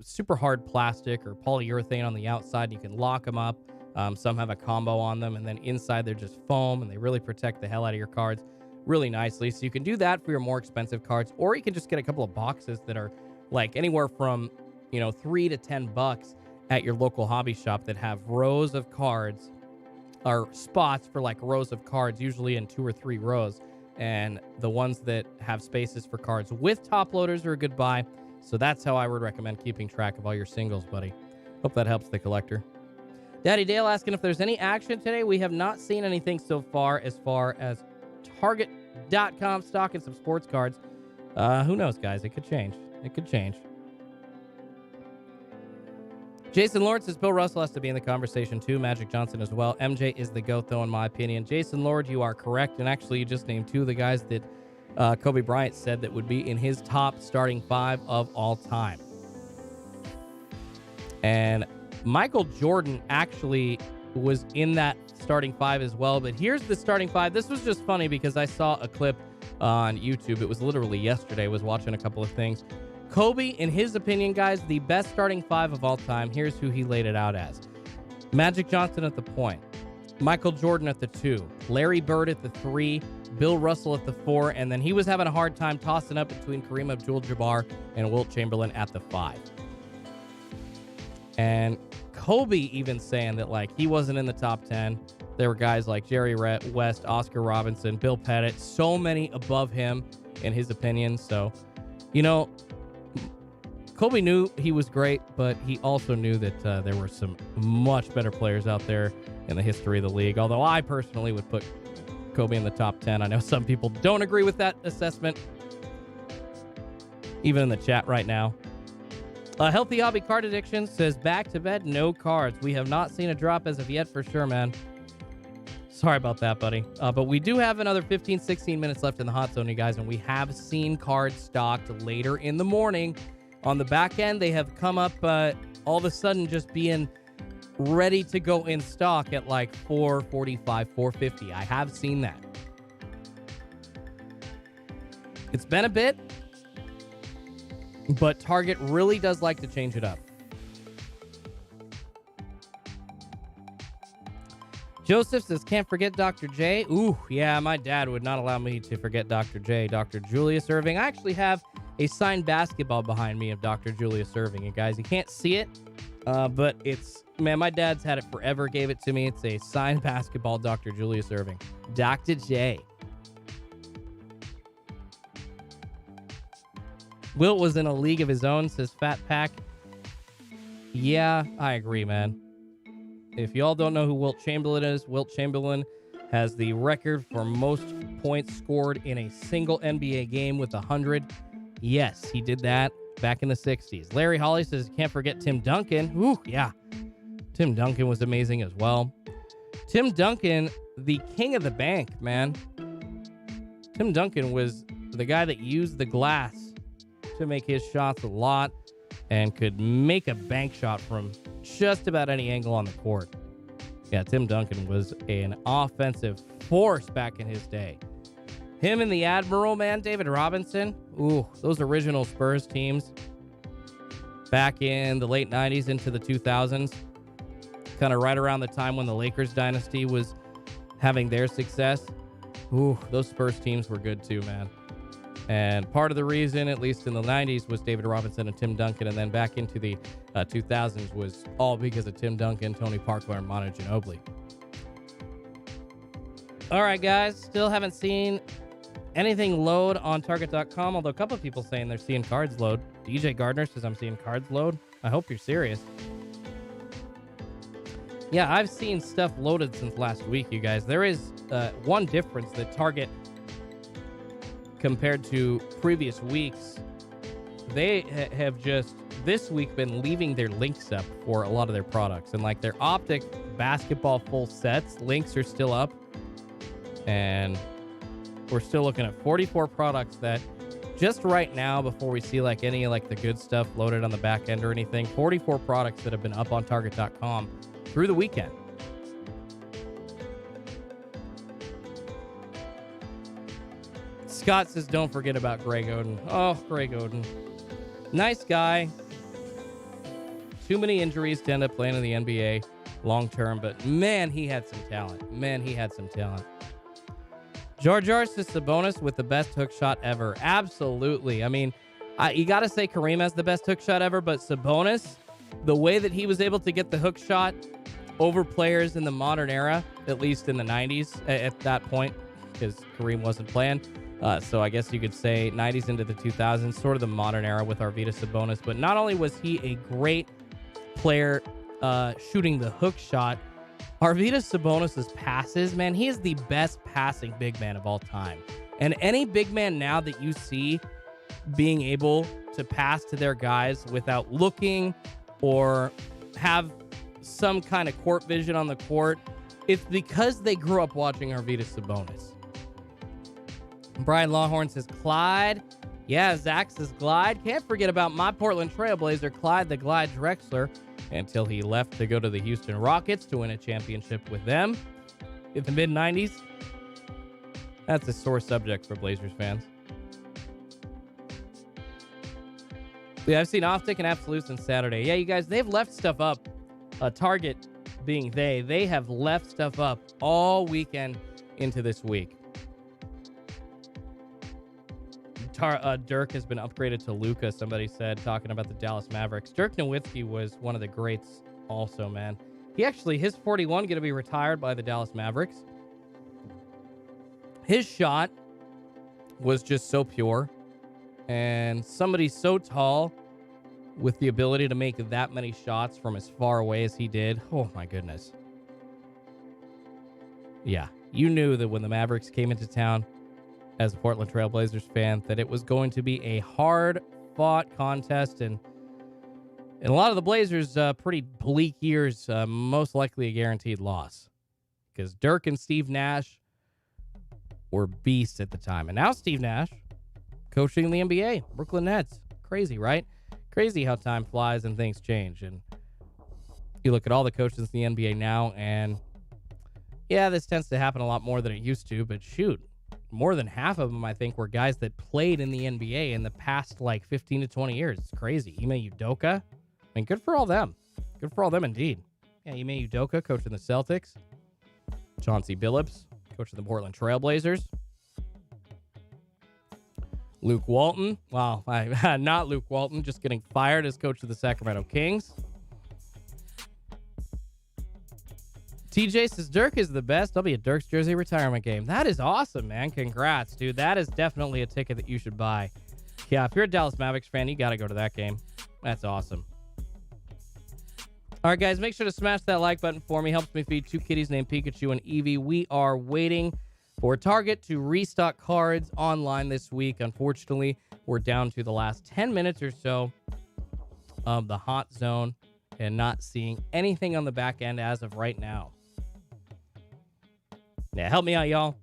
E: super hard plastic or polyurethane on the outside. You can lock them up. Some have a combo on them, and then inside they're just foam, and they really protect the hell out of your cards really nicely. So you can do that for your more expensive cards, or you can just get a couple of boxes that are like anywhere from, you know, $3 to $10 at your local hobby shop, that have rows of cards, or spots for like rows of cards, usually in 2 or 3 rows. And the ones that have spaces for cards with top loaders are a good buy. So that's how I would recommend keeping track of all your singles, buddy. Hope that helps the collector. Daddy Dale asking if there's any action today. We have not seen anything so far as Target.com stocking some sports cards. Who knows, guys? It could change. It could change. Jason Lord says Bill Russell has to be in the conversation too. Magic Johnson as well. MJ is the GOAT, though, in my opinion. Jason Lord, you are correct. And actually, you just named 2 of the guys that Kobe Bryant said that would be in his top starting 5 of all time. And Michael Jordan actually was in that starting 5 as well. But here's the starting 5. This was just funny because I saw a clip on YouTube. It was literally yesterday. I was watching a couple of things. Kobe, in his opinion, guys, the best starting 5 of all time. Here's who he laid it out as. Magic Johnson at the point. Michael Jordan at the 2. Larry Bird at the 3. Bill Russell at the 4. And then he was having a hard time tossing up between Kareem Abdul-Jabbar and Wilt Chamberlain at the 5. And Kobe even saying that, like, he wasn't in the top 10. There were guys like Jerry West, Oscar Robinson, Bill Pettit, so many above him in his opinion. So, you know, Kobe knew he was great, but he also knew that there were some much better players out there in the history of the league. Although I personally would put Kobe in the top 10. I know some people don't agree with that assessment, even in the chat right now. Healthy Hobby Card Addiction says, back to bed, no cards. We have not seen a drop as of yet for sure, man. Sorry about that, buddy. But we do have another 15, 16 minutes left in the hot zone, you guys, and we have seen cards stocked later in the morning. On the back end, they have come up all of a sudden just being ready to go in stock at like 445, 450. I have seen that. It's been a bit, but Target really does like to change it up. Joseph says, can't forget Dr. J. Ooh, yeah, my dad would not allow me to forget Dr. J. Dr. Julius Erving. I actually have a signed basketball behind me of Dr. Julius Erving. You guys, you can't see it, but it's, man, my dad's had it forever, gave it to me. It's a signed basketball Dr. Julius Erving. Dr. J. Wilt was in a league of his own, says Fat Pack. Yeah, I agree, man. If y'all don't know who Wilt Chamberlain is, Wilt Chamberlain has the record for most points scored in a single NBA game with 100. Yes, he did that back in the 60s. Larry Holly says, can't forget Tim Duncan. Ooh, yeah. Tim Duncan was amazing as well. Tim Duncan, the king of the bank, man. Tim Duncan was the guy that used the glass to make his shots a lot and could make a bank shot from just about any angle on the court. Yeah, Tim Duncan was an offensive force back in his day. Him and the Admiral, man, David Robinson. Ooh, those original Spurs teams back in the late 90s into the 2000s. Kind of right around the time when the Lakers dynasty was having their success. Ooh, those Spurs teams were good too, man. And part of the reason, at least in the 90s, was David Robinson and Tim Duncan. And then back into the 2000s was all because of Tim Duncan, Tony Parker, and Manu Ginobili. All right, guys. Still haven't seen anything load on Target.com, although a couple of people saying they're seeing cards load. DJ Gardner says, I'm seeing cards load. I hope you're serious. Yeah, I've seen stuff loaded since last week, you guys. There is one difference that Target, compared to previous weeks, they have just this week been leaving their links up for a lot of their products. And like their Optic basketball full sets, links are still up. And we're still looking at 44 products that just right now, before we see like any like the good stuff loaded on the back end or anything, 44 products that have been up on Target.com through the weekend. Scott says, don't forget about Greg Oden. Oh, Greg Oden. Nice guy. Too many injuries to end up playing in the NBA long term, but man, he had some talent. Man, he had some talent. George says Sabonis with the best hook shot ever. Absolutely. I mean, you got to say Kareem has the best hook shot ever, but Sabonis, the way that he was able to get the hook shot over players in the modern era, at least in the 90s at that point, because Kareem wasn't playing. So I guess you could say 90s into the 2000s, sort of the modern era with Arvydas Sabonis. But not only was he a great player shooting the hook shot, Arvydas Sabonis' passes, man, he is the best passing big man of all time. And any big man now that you see being able to pass to their guys without looking or have some kind of court vision on the court, it's because they grew up watching Arvydas Sabonis. Brian Lawhorn says Clyde. Yeah, Zach says Glide. Can't forget about my Portland Trailblazer, Clyde the Glide Drexler, until he left to go to the Houston Rockets to win a championship with them in the mid-90s. That's a sore subject for Blazers fans. Yeah, I've seen Optic and Absolute since Saturday. Yeah, you guys, they've left stuff up. Target being they have left stuff up all weekend into this week. Dirk has been upgraded to Luka, somebody said, talking about the Dallas Mavericks. Dirk Nowitzki was one of the greats also, man. His 41 going to be retired by the Dallas Mavericks. His shot was just so pure. And somebody so tall with the ability to make that many shots from as far away as he did. Oh, my goodness. Yeah, you knew that when the Mavericks came into town, as a Portland Trailblazers fan, that it was going to be a hard-fought contest, and in a lot of the Blazers' pretty bleak years, most likely a guaranteed loss, because Dirk and Steve Nash were beasts at the time. And now Steve Nash coaching the NBA, Brooklyn Nets. Crazy, right? Crazy how time flies and things change. And you look at all the coaches in the NBA now, and yeah, this tends to happen a lot more than it used to, but shoot, more than half of them, I think, were guys that played in the NBA in the past, 15 to 20 years. It's crazy. Ime Udoka. I mean, good for all them. Good for all them, indeed. Yeah, Ime Udoka, coaching the Celtics. Chauncey Billups, coaching the Portland Trailblazers. Luke Walton. Wow, not Luke Walton, just getting fired as coach of the Sacramento Kings. TJ says, Dirk is the best. I'll be at Dirk's jersey retirement game. That is awesome, man. Congrats, dude. That is definitely a ticket that you should buy. Yeah, if you're a Dallas Mavericks fan, you got to go to that game. That's awesome. All right, guys, make sure to smash that like button for me. Helps me feed two kitties named Pikachu and Eevee. We are waiting for Target to restock cards online this week. Unfortunately, we're down to the last 10 minutes or so of the hot zone and not seeing anything on the back end as of right now. Yeah, help me out, y'all.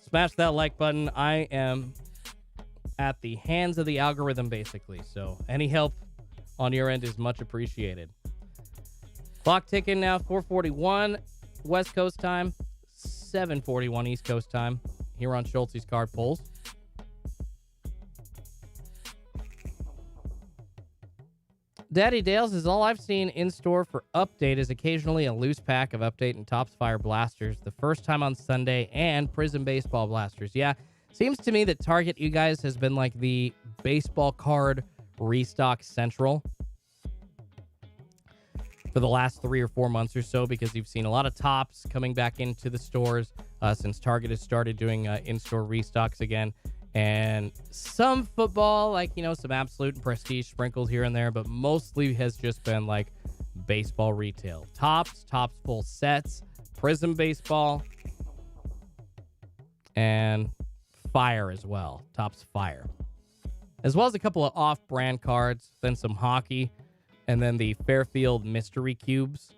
E: Smash that like button. I am at the hands of the algorithm, basically. So any help on your end is much appreciated. Clock ticking now, 4:41 West Coast time, 7:41 East Coast time here on Schultzy's Card Pulls. Daddy Dale's is all I've seen in store for Update is occasionally a loose pack of Update and Topps Fire blasters, the first time on Sunday, and Prism baseball blasters. Yeah, seems to me that Target, you guys, has been like the baseball card restock central for the last 3 or 4 months or so, because you've seen a lot of Topps coming back into the stores since Target has started doing in-store restocks again. And some football, like, you know, some Absolute and Prestige sprinkled here and there, but mostly has just been like baseball retail. Topps full sets, Prism baseball, and Fire as well. Topps Fire. As well as a couple of off-brand cards, then some hockey, and then the Fairfield Mystery Cubes.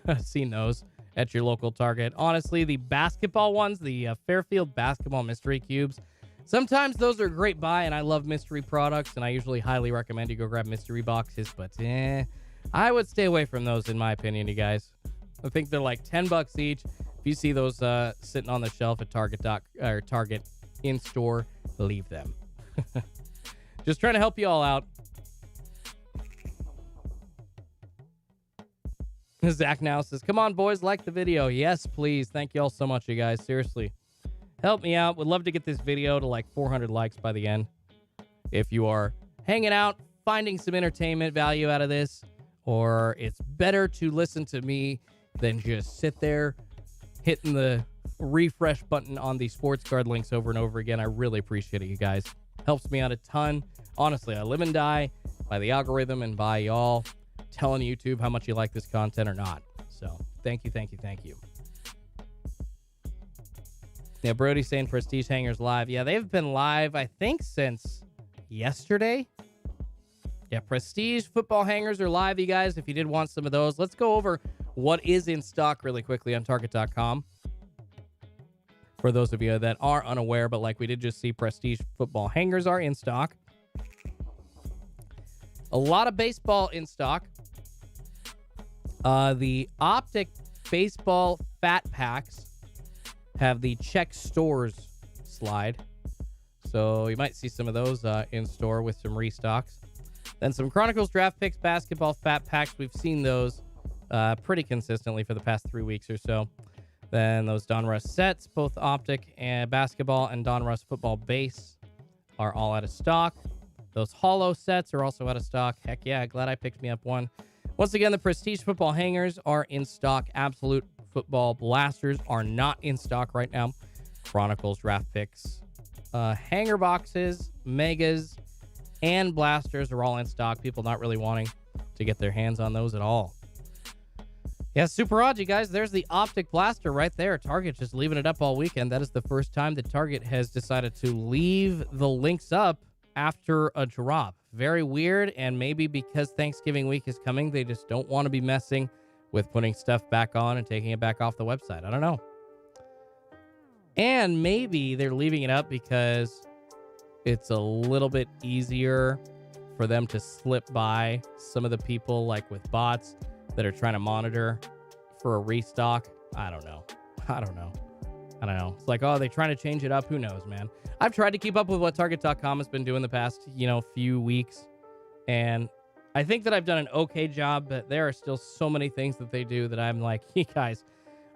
E: I've seen those at your local Target. Honestly, the basketball ones, the Fairfield Basketball Mystery Cubes, sometimes those are a great buy, and I love mystery products, and I usually highly recommend you go grab mystery boxes, but I would stay away from those, in my opinion, you guys. I think they're like $10 each. If you see those sitting on the shelf at Target in-store, leave them. Just trying to help you all out. Zach now says, come on, boys, like the video. Yes, please. Thank you all so much, you guys. Seriously. Help me out. Would love to get this video to like 400 likes by the end. If you are hanging out, finding some entertainment value out of this, or it's better to listen to me than just sit there hitting the refresh button on the sports card links over and over again, I really appreciate it, you guys. Helps me out a ton. Honestly, I live and die by the algorithm and by y'all telling YouTube how much you like this content or not. So thank you, thank you, thank you. Yeah, Brody's saying Prestige Hangers live. Yeah, they've been live, I think, since yesterday. Yeah, Prestige football hangers are live, you guys, if you did want some of those. Let's go over what is in stock really quickly on Target.com. For those of you that are unaware, but like we did just see, Prestige football hangers are in stock. A lot of baseball in stock. The Optic baseball fat packs have the check stores slide. So you might see some of those in store with some restocks. Then some Chronicles draft picks, basketball fat packs. We've seen those pretty consistently for the past 3 weeks or so. Then those Donruss sets, both Optic and basketball and Donruss football base, are all out of stock. Those hollow sets are also out of stock. Heck yeah, glad I picked me up one. Once again, the Prestige football hangers are in stock. Absolute football blasters are not in stock right now. Chronicles draft picks, hanger boxes, megas, and blasters are all in stock. People not really wanting to get their hands on those at all. Yeah, super odd, you guys. There's the Optic blaster right there. Target just leaving it up all weekend. That is the first time that Target has decided to leave the links up after a drop. Very weird, and maybe because Thanksgiving week is coming, they just don't want to be messing with putting stuff back on and taking it back off the website. I don't know. And maybe they're leaving it up because it's a little bit easier for them to slip by some of the people, like with bots, that are trying to monitor for a restock. I don't know. It's like, oh, they're trying to change it up. Who knows, man? I've tried to keep up with what Target.com has been doing the past, few weeks. And I think that I've done an okay job, but there are still so many things that they do that I'm like, hey, guys,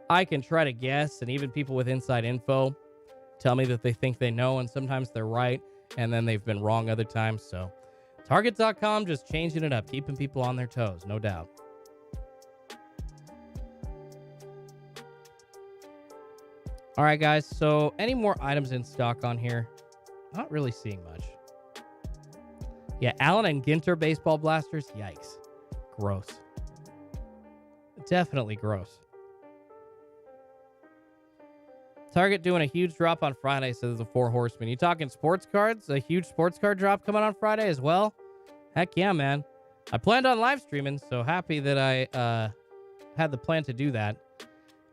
E: I can try to guess. And even people with inside info tell me that they think they know. And sometimes they're right. And then they've been wrong other times. So Target.com just changing it up, keeping people on their toes, no doubt. All right, guys, so any more items in stock on here? Not really seeing much. Yeah, Allen and Ginter baseball blasters. Yikes. Gross. Definitely gross. Target doing a huge drop on Friday, says the Four Horsemen. You talking sports cards? A huge sports card drop coming on Friday as well? Heck yeah, man. I planned on live streaming, so happy that I had the plan to do that.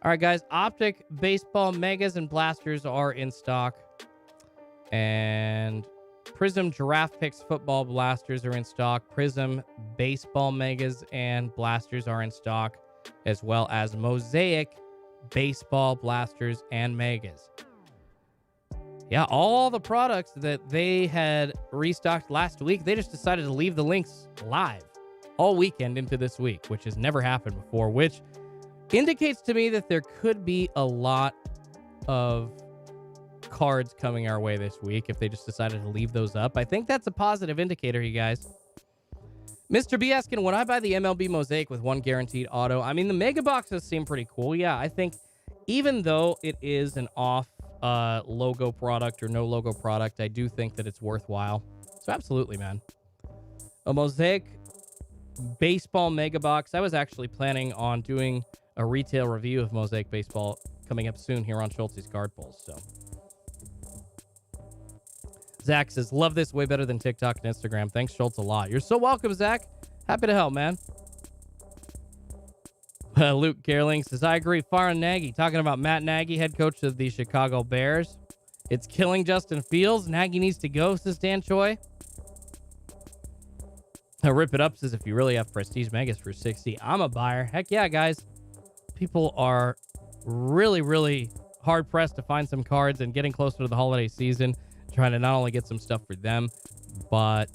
E: All right, guys. Optic baseball megas and blasters are in stock. And Prism Giraffe Picks football blasters are in stock. Prism baseball megas and blasters are in stock, as well as Mosaic baseball blasters and megas. Yeah, all the products that they had restocked last week, they just decided to leave the links live all weekend into this week, which has never happened before, which indicates to me that there could be a lot of cards coming our way this week if they just decided to leave those up. I think that's a positive indicator, you guys. Mr. B asking, would I buy the MLB Mosaic with one guaranteed auto? I mean, the mega boxes seem pretty cool. Yeah, I think even though it is an off logo product or no logo product, I do think that it's worthwhile. So absolutely, man. A Mosaic baseball mega box. I was actually planning on doing a retail review of Mosaic baseball coming up soon here on Schultzy's Card Pulls. So Zach says, love this way better than TikTok and Instagram. Thanks, Schultz, a lot. You're so welcome, Zach. Happy to help, man. Luke Gerling says, I agree. Farhan Nagy, talking about Matt Nagy, head coach of the Chicago Bears. It's killing Justin Fields. Nagy needs to go, says Dan Choi. Rip It Up says, if you really have Prestige Megas for 60, I'm a buyer. Heck yeah, guys. People are really, really hard-pressed to find some cards and getting closer to the holiday season, trying to not only get some stuff for them, but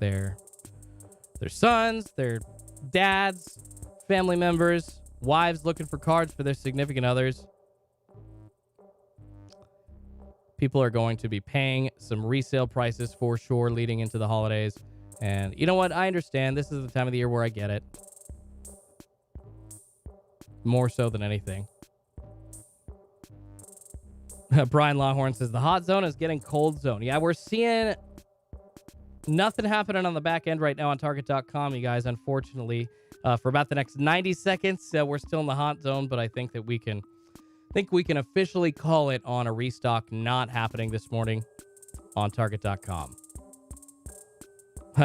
E: their sons, their dads, family members, wives looking for cards for their significant others. People are going to be paying some resale prices for sure leading into the holidays. And you know what? I understand. This is the time of the year where I get it. More so than anything. Brian Lawhorn says, the hot zone is getting cold zone. Yeah, we're seeing nothing happening on the back end right now on Target.com, you guys, unfortunately. For about the next 90 seconds, we're still in the hot zone, but I think that we can officially call it on a restock not happening this morning on Target.com.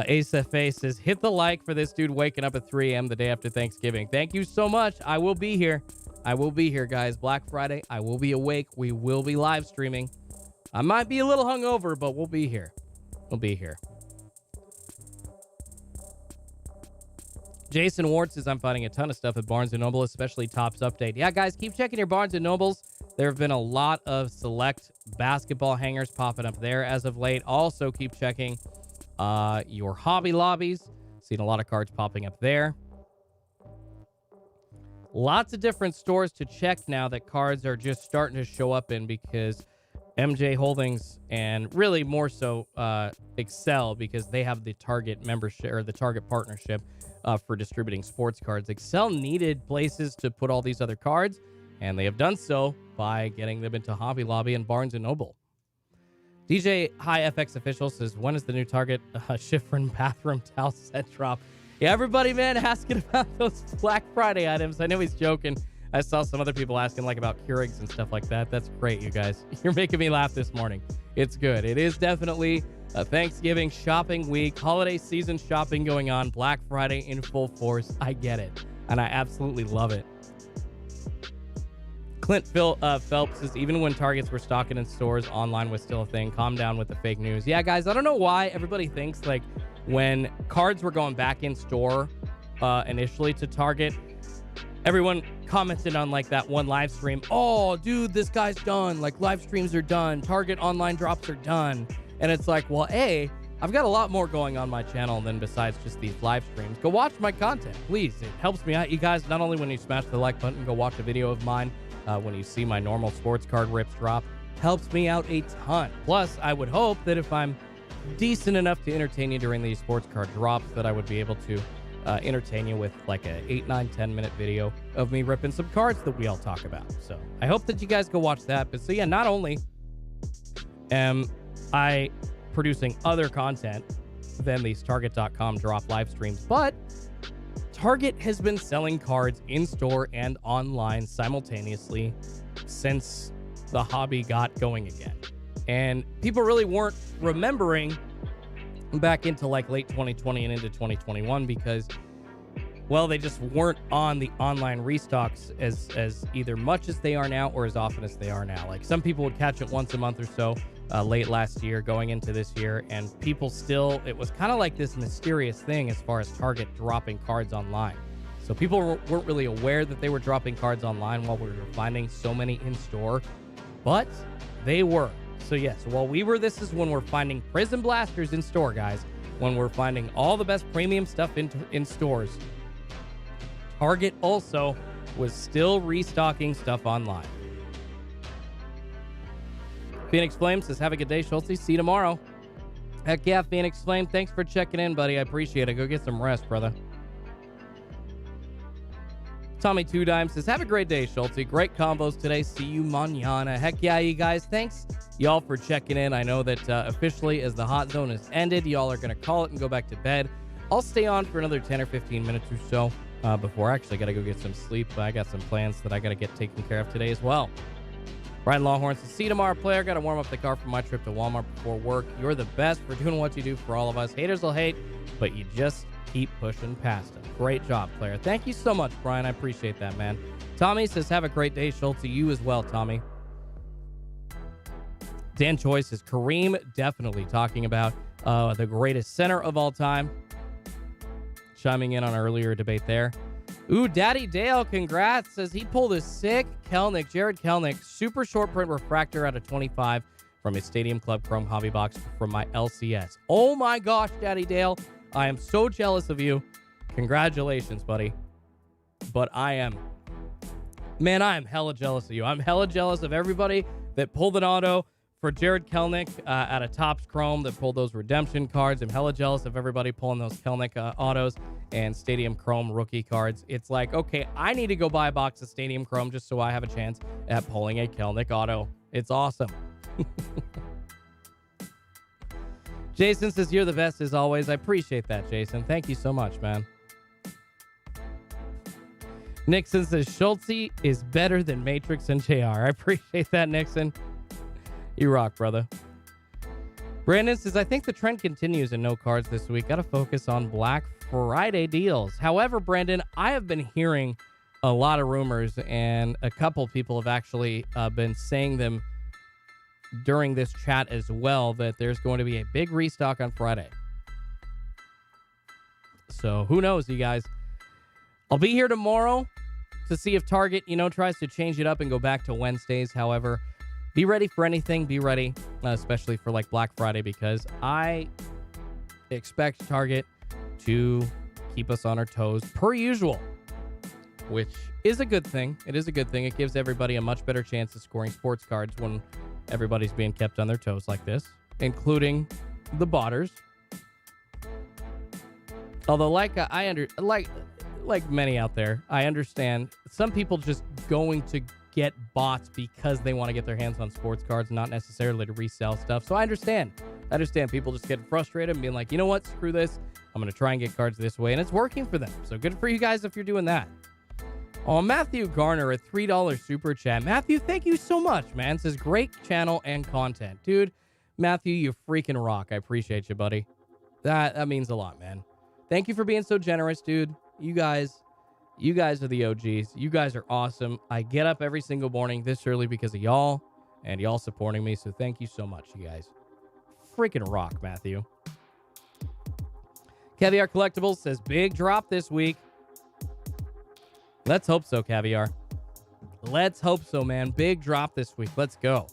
E: Ace FA says, hit the like for this dude waking up at 3 a.m. the day after Thanksgiving. Thank you so much. I will be here. I will be here, guys. Black Friday, I will be awake. We will be live streaming. I might be a little hungover, but we'll be here. We'll be here. Jason Ward says, I'm finding a ton of stuff at Barnes & Noble, especially Topps Update. Yeah, guys, keep checking your Barnes & Nobles. There have been a lot of select basketball hangers popping up there as of late. Also, keep checking your Hobby Lobbies. Seen a lot of cards popping up there. Lots of different stores to check now that cards are just starting to show up in, because MJ Holdings and really more so Excel, because they have the Target membership or the Target partnership for distributing sports cards. Excel needed places to put all these other cards, and they have done so by getting them into Hobby Lobby and Barnes & Noble. DJ High FX Official says, when is the new Target Schifrin bathroom towel set drop? Yeah, everybody, man, asking about those Black Friday items. I know he's joking. I saw some other people asking like about Keurigs and stuff like that. That's great, you guys. You're making me laugh this morning. It's good. It is definitely a Thanksgiving shopping week, holiday season shopping going on, Black Friday in full force. I get it, and I absolutely love it. Clint Phelps says, even when Targets were stocking in stores, online was still a thing. Calm down with the fake news. Yeah, guys, I don't know why everybody thinks like when cards were going back in store initially to Target, everyone commented on like that one live stream. Oh, dude, this guy's done. Like live streams are done. Target online drops are done. And it's like, well, I've got a lot more going on my channel than besides just these live streams. Go watch my content, please. It helps me out, you guys. Not only when you smash the like button, go watch a video of mine. When you see my normal sports card rips drop, helps me out a ton. Plus, I would hope that if I'm decent enough to entertain you during these sports card drops, that I would be able to entertain you with like a 8, 9, 10 minute video of me ripping some cards that we all talk about. So I hope that you guys go watch that. But so yeah, not only am I producing other content than these Target.com drop live streams, but Target has been selling cards in store and online simultaneously since the hobby got going again. And people really weren't remembering back into like late 2020 and into 2021 because, well, they just weren't on the online restocks as either much as they are now or as often as they are now. Like some people would catch it once a month or so late last year going into this year, and people still, it was kind of like this mysterious thing as far as Target dropping cards online. So people weren't really aware that they were dropping cards online while we were finding so many in store, but they were. So yes, while this is when we're finding Prism Blasters in store, guys, when we're finding all the best premium stuff in stores. Target also was still restocking stuff online. Phoenix Flame says, have a good day, Schultzy. See you tomorrow. Heck yeah, Phoenix Flame. Thanks for checking in, buddy. I appreciate it. Go get some rest, brother. Tommy Two Dimes says, have a great day, Schultzy. Great combos today. See you mañana. Heck yeah, you guys. Thanks, y'all, for checking in. I know that officially, as the hot zone has ended, y'all are going to call it and go back to bed. I'll stay on for another 10 or 15 minutes or so before I actually got to go get some sleep. I got some plans that I got to get taken care of today as well. Brian Lawhorn says, see you tomorrow, player. Got to warm up the car for my trip to Walmart before work. You're the best for doing what you do for all of us. Haters will hate, but you just keep pushing past them. Great job, player. Thank you so much, Brian. I appreciate that, man. Tommy says, have a great day, Schultz. You as well, Tommy. Dan Choi says, Kareem, definitely talking about the greatest center of all time. Chiming in on our earlier debate there. Ooh, Daddy Dale, congrats. Says he pulled a sick Jared Kelnick, super short print refractor out of 25 from his Stadium Club Chrome Hobby Box from my LCS. Oh my gosh, Daddy Dale. I am so jealous of you. Congratulations, buddy. But I am hella jealous of you. I'm hella jealous of everybody that pulled an auto for Jared Kelnick out of Topps Chrome, that pulled those redemption cards. I'm hella jealous of everybody pulling those Kelnick autos and Stadium Chrome rookie cards. It's like, okay, I need to go buy a box of Stadium Chrome just so I have a chance at pulling a Kelnick auto. It's awesome. Jason says, you're the best as always. I appreciate that, Jason. Thank you so much, man. Nixon says, Schultzy is better than Matrix and JR. I appreciate that, Nixon. You rock, brother. Brandon says, I think the trend continues in no cards this week. Got to focus on Black Friday deals. However, Brandon, I have been hearing a lot of rumors, and a couple people have actually been saying them during this chat as well, that there's going to be a big restock on Friday. So who knows, you guys? I'll be here tomorrow to see if Target, tries to change it up and go back to Wednesdays. However, be ready for anything. Be ready, especially for like Black Friday, because I expect Target to keep us on our toes per usual, which is a good thing. It is a good thing. It gives everybody a much better chance of scoring sports cards when everybody's being kept on their toes like this, including the botters. Although, like many out there, I understand some people just going to get bots because they want to get their hands on sports cards, not necessarily to resell stuff. So I understand people just getting frustrated and being like, you know what, screw this. I'm going to try and get cards this way, and it's working for them. So good for you guys if you're doing that. Oh, Matthew Garner, a $3 super chat. Matthew, thank you so much, man. Says great channel and content. Dude, Matthew, you freaking rock. I appreciate you, buddy. That means a lot, man. Thank you for being so generous, dude. You guys are the OGs. You guys are awesome. I get up every single morning this early because of y'all and y'all supporting me. So thank you so much, you guys. Freaking rock, Matthew. Caviar Collectibles says big drop this week. Let's hope so, Caviar. Let's hope so, man. Big drop this week. Let's go.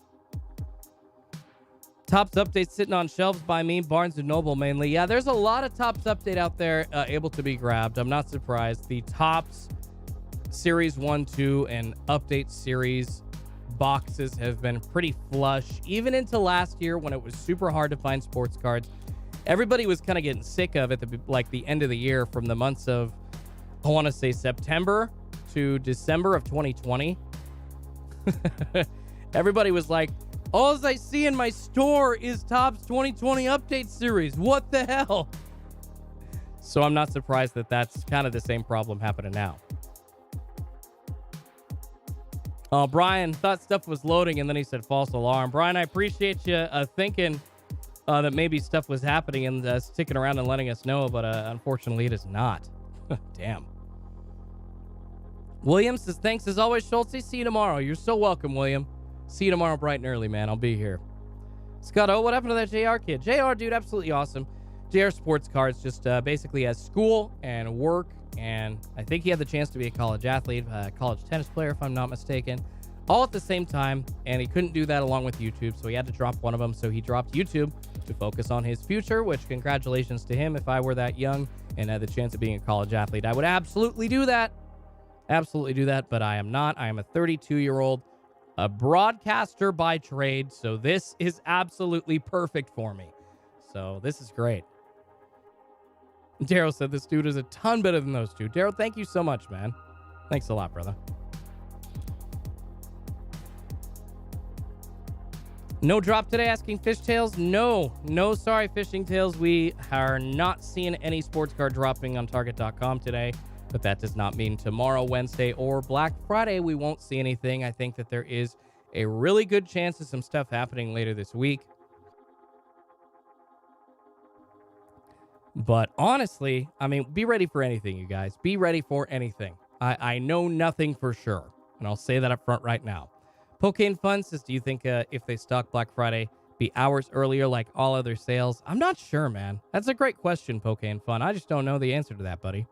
E: Topps updates sitting on shelves by me, Barnes & Noble mainly. Yeah, there's a lot of Topps update out there able to be grabbed. I'm not surprised. The Topps Series 1, 2, and Update Series boxes have been pretty flush. Even into last year when it was super hard to find sports cards, everybody was kind of getting sick of it the end of the year from the months of, I want to say, September to December of 2020. Everybody was like, All I see in my store is Topps 2020 update series. What the hell? So I'm not surprised that that's kind of the same problem happening now. Brian thought stuff was loading, and then he said false alarm. Brian, I appreciate you thinking that maybe stuff was happening and sticking around and letting us know, but unfortunately it is not. Damn. William says, thanks as always, Schultzy. See you tomorrow. You're so welcome, William. See you tomorrow bright and early, man. I'll be here. Scott, what happened to that JR kid? JR, dude, absolutely awesome. JR Sports Cards just basically has school and work, and I think he had the chance to be a college athlete, college tennis player, if I'm not mistaken, all at the same time, and he couldn't do that along with YouTube, so he had to drop one of them, so he dropped YouTube to focus on his future, which congratulations to him. If I were that young and had the chance of being a college athlete, I would absolutely do that. Absolutely do that, but I am not. I am a 32-year-old, a broadcaster by trade, so this is absolutely perfect for me. So this is great. Daryl said this dude is a ton better than those two. Daryl, thank you so much, man. Thanks a lot, brother. No drop today asking Fishtails? No, sorry, Fishing Tails. We are not seeing any sports card dropping on Target.com today, but that does not mean tomorrow, Wednesday, or Black Friday we won't see anything. I think that there is a really good chance of some stuff happening later this week. But honestly, I mean, be ready for anything, you guys. Be ready for anything. I know nothing for sure, and I'll say that up front right now. Pokane Fun says, do you think if they stock Black Friday, be hours earlier like all other sales? I'm not sure, man. That's a great question, Pokane Fun. I just don't know the answer to that, buddy.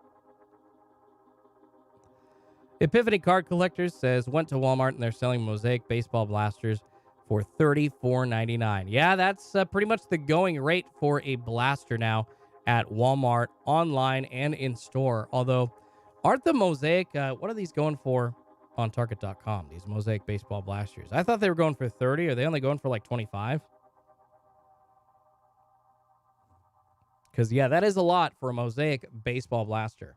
E: Epiphany Card Collectors says, went to Walmart and they're selling Mosaic baseball blasters for $34.99. Yeah, that's pretty much the going rate for a blaster now at Walmart, online and in store. Although, aren't the Mosaic, what are these going for on Target.com? These Mosaic baseball blasters. I thought they were going for 30. Are they only going for like 25? Because, yeah, that is a lot for a Mosaic baseball blaster.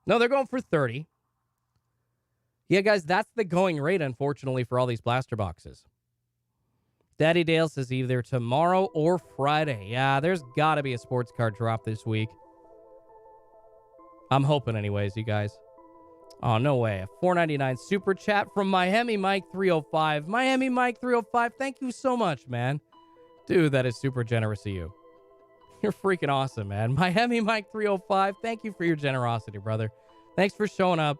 E: No, they're going for 30. Yeah, guys, that's the going rate, unfortunately, for all these blaster boxes. Daddy Dale says either tomorrow or Friday. Yeah, there's got to be a sports card drop this week. I'm hoping anyways, you guys. Oh, no way. A $4.99 super chat from Miami Mike 305. Miami Mike 305, thank you so much, man. Dude, that is super generous of you. You're freaking awesome, man. Miami Mike 305, thank you for your generosity, brother. Thanks for showing up.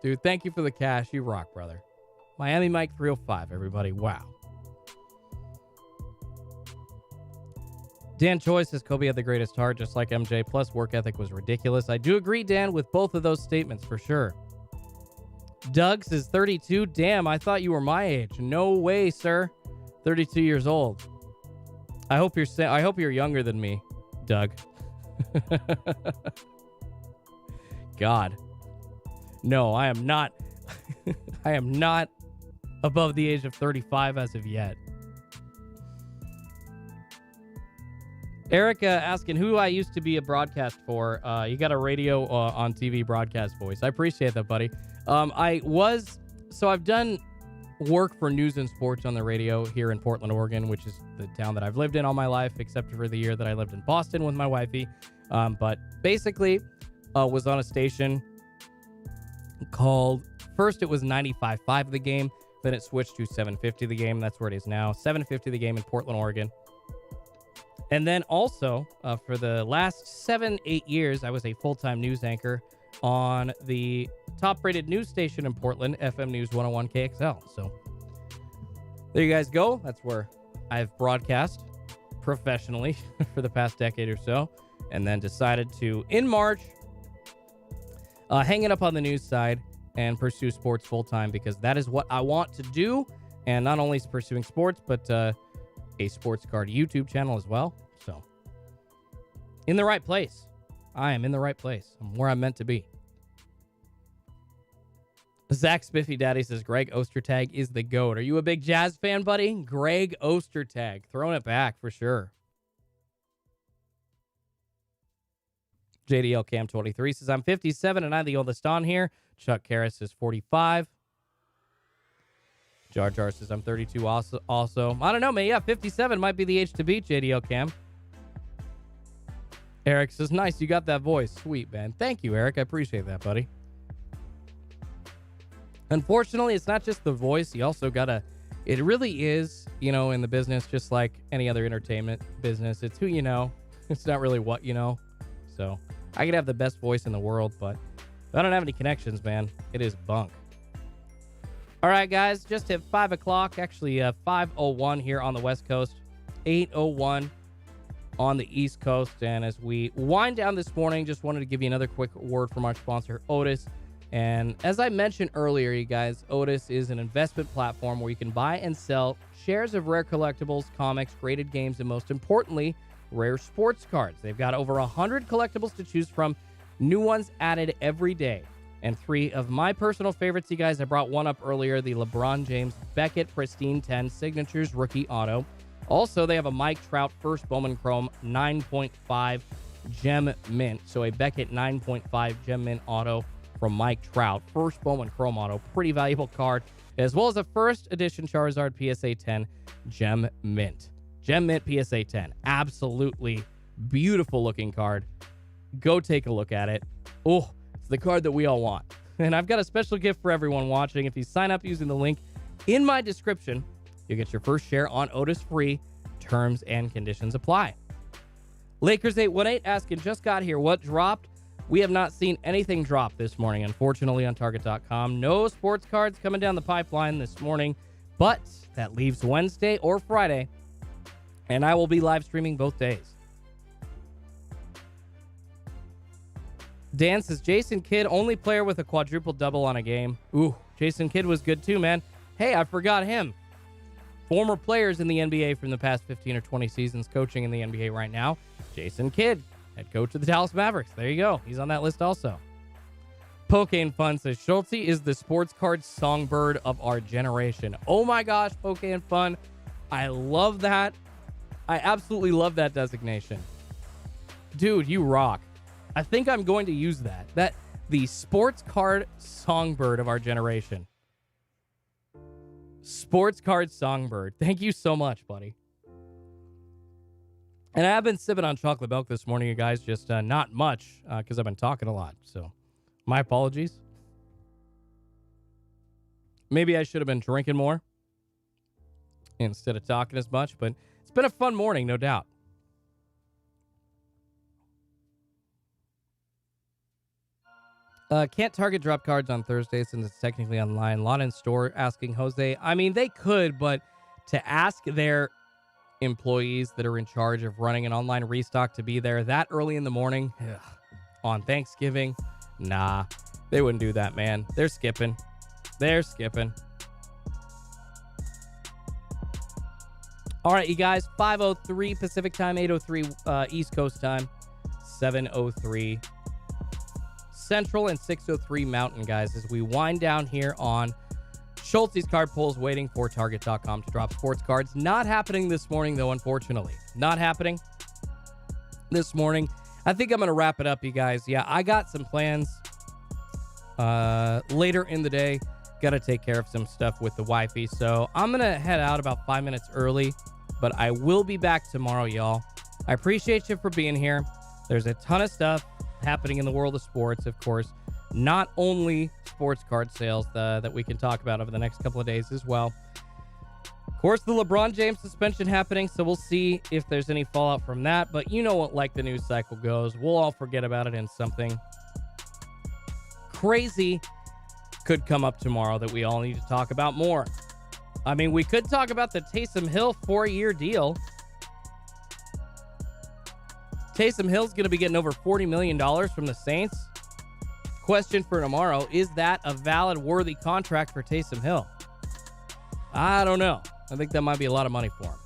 E: Dude, thank you for the cash. You rock, brother. Miami Mike 305, everybody. Wow. Dan Choi says Kobe had the greatest heart, just like MJ, plus work ethic was ridiculous. I do agree, Dan, with both of those statements for sure. Doug says 32. Damn, I thought you were my age. No way, sir. 32 years old. I hope you're younger than me, Doug. God. No, I am not. I am not above the age of 35 as of yet. Erica asking who I used to be a broadcast for. You got a radio on TV broadcast voice. I appreciate that, buddy. I've done work for news and sports on the radio here in Portland, Oregon, which is the town that I've lived in all my life, except for the year that I lived in Boston with my wifey. But basically, was on a station called, first it was 95.5 The Game, then it switched to 750 The Game. That's where it is now. 750 The Game in Portland, Oregon. And then also, for the last 7-8 years, I was a full-time news anchor on the top-rated news station in Portland, FM News 101 KXL. So there you guys go. That's where I've broadcast professionally for the past decade or so. And then decided to, in March, hang it up on the news side and pursue sports full-time, because that is what I want to do. And not only pursuing sports, but a sports card YouTube channel as well. So in the right place. I am in the right place. I'm where I'm meant to be. Zach Spiffy Daddy says Greg Ostertag is the GOAT. Are you a big Jazz fan, buddy? Greg Ostertag. Throwing it back for sure. JDL Cam 23 says, I'm 57 and I'm the oldest on here. Chuck Karras is 45. Jar Jar says I'm 32 also. I don't know, man. Yeah, 57 might be the age to beat, JDL Cam. Eric says, nice, you got that voice. Sweet, man. Thank you, Eric. I appreciate that, buddy. Unfortunately, it's not just the voice. You also got to, it really is, you know, in the business, just like any other entertainment business. It's who you know. It's not really what you know. So I could have the best voice in the world, but if I don't have any connections, man, it is bunk. All right, guys, just hit 5 o'clock, actually 5:01 here on the West Coast, 8:01 on the East Coast. And as we wind down this morning, just wanted to give you another quick word from our sponsor, Otis. And as I mentioned earlier, you guys, Otis is an investment platform where you can buy and sell shares of rare collectibles, comics, graded games, and most importantly, rare sports cards. They've got over 100 collectibles to choose from, new ones added every day. And 3 of my personal favorites, you guys, I brought one up earlier, the LeBron James Beckett Pristine 10 Signatures Rookie Auto. Also, they have a Mike Trout First Bowman Chrome 9.5 Gem Mint. So a Beckett 9.5 Gem Mint Auto from Mike Trout. First Bowman Chrome Auto. Pretty valuable card. As well as a first edition Charizard PSA 10 Gem Mint. Gem Mint PSA 10. Absolutely beautiful looking card. Go take a look at it. Oh, it's the card that we all want. And I've got a special gift for everyone watching. If you sign up using the link in my description, you'll get your first share on Otis free. Terms and conditions apply. Lakers818 asking, just got here. What dropped? We have not seen anything drop this morning, unfortunately, on Target.com. No sports cards coming down the pipeline this morning, but that leaves Wednesday or Friday, and I will be live streaming both days. Dan says, Jason Kidd, only player with a quadruple double on a game. Ooh, Jason Kidd was good too, man. Hey, I forgot him. Former players in the NBA from the past 15 or 20 seasons coaching in the NBA right now. Jason Kidd, head coach of the Dallas Mavericks. There you go. He's on that list also. Pokane Fun says, Schultzy is the sports card songbird of our generation. Oh my gosh, Pokane Fun. I love that. I absolutely love that designation. Dude, you rock. I think I'm going to use that. The sports card songbird of our generation. Sports card songbird. Thank you so much, buddy. And I have been sipping on chocolate milk this morning, you guys. Just not much because I've been talking a lot. So my apologies. Maybe I should have been drinking more instead of talking as much. But it's been a fun morning, no doubt. Can't Target drop cards on Thursday since it's technically online. Lot in store asking Jose. I mean, they could, but to ask their employees that are in charge of running an online restock to be there that early in the morning on Thanksgiving, nah, they wouldn't do that, man. They're skipping. All right, you guys, 5:03 Pacific time, 8:03 East Coast time, 7:03 Central, and 6:03 Mountain, guys, as we wind down here on Schultzy's card pulls, waiting for Target.com to drop sports cards. Not happening this morning, though, unfortunately. Not happening this morning. I think I'm going to wrap it up, you guys. Yeah, I got some plans later in the day. Got to take care of some stuff with the wifey. So I'm going to head out about 5 minutes early, but I will be back tomorrow, y'all. I appreciate you for being here. There's a ton of stuff happening in the world of sports, of course. Not only sports card sales that we can talk about over the next couple of days as well. Of course, the LeBron James suspension happening, so we'll see if there's any fallout from that. But you know what, like the news cycle goes, we'll all forget about it, and something crazy could come up tomorrow that we all need to talk about more. I mean, we could talk about the Taysom Hill 4-year deal. Taysom Hill's going to be getting over $40 million from the Saints. Question for tomorrow, is that a valid, worthy contract for Taysom Hill? I don't know. I think that might be a lot of money for him.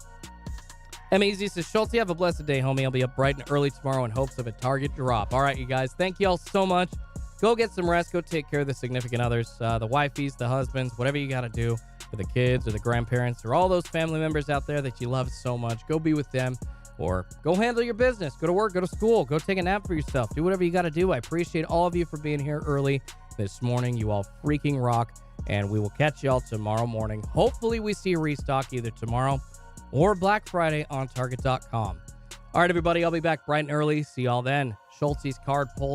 E: M-Easy says, Schultzy, have a blessed day, homie. I'll be up bright and early tomorrow in hopes of a Target drop. All right, you guys. Thank you all so much. Go get some rest. Go take care of the significant others, the wifeys, the husbands, whatever you got to do for the kids or the grandparents or all those family members out there that you love so much. Go be with them. Or go handle your business. Go to work. Go to school. Go take a nap for yourself. Do whatever you got to do. I appreciate all of you for being here early this morning. You all freaking rock. And we will catch y'all tomorrow morning. Hopefully we see a restock either tomorrow or Black Friday on Target.com. All right, everybody, I'll be back bright and early. See y'all then. Schultzy's card pull.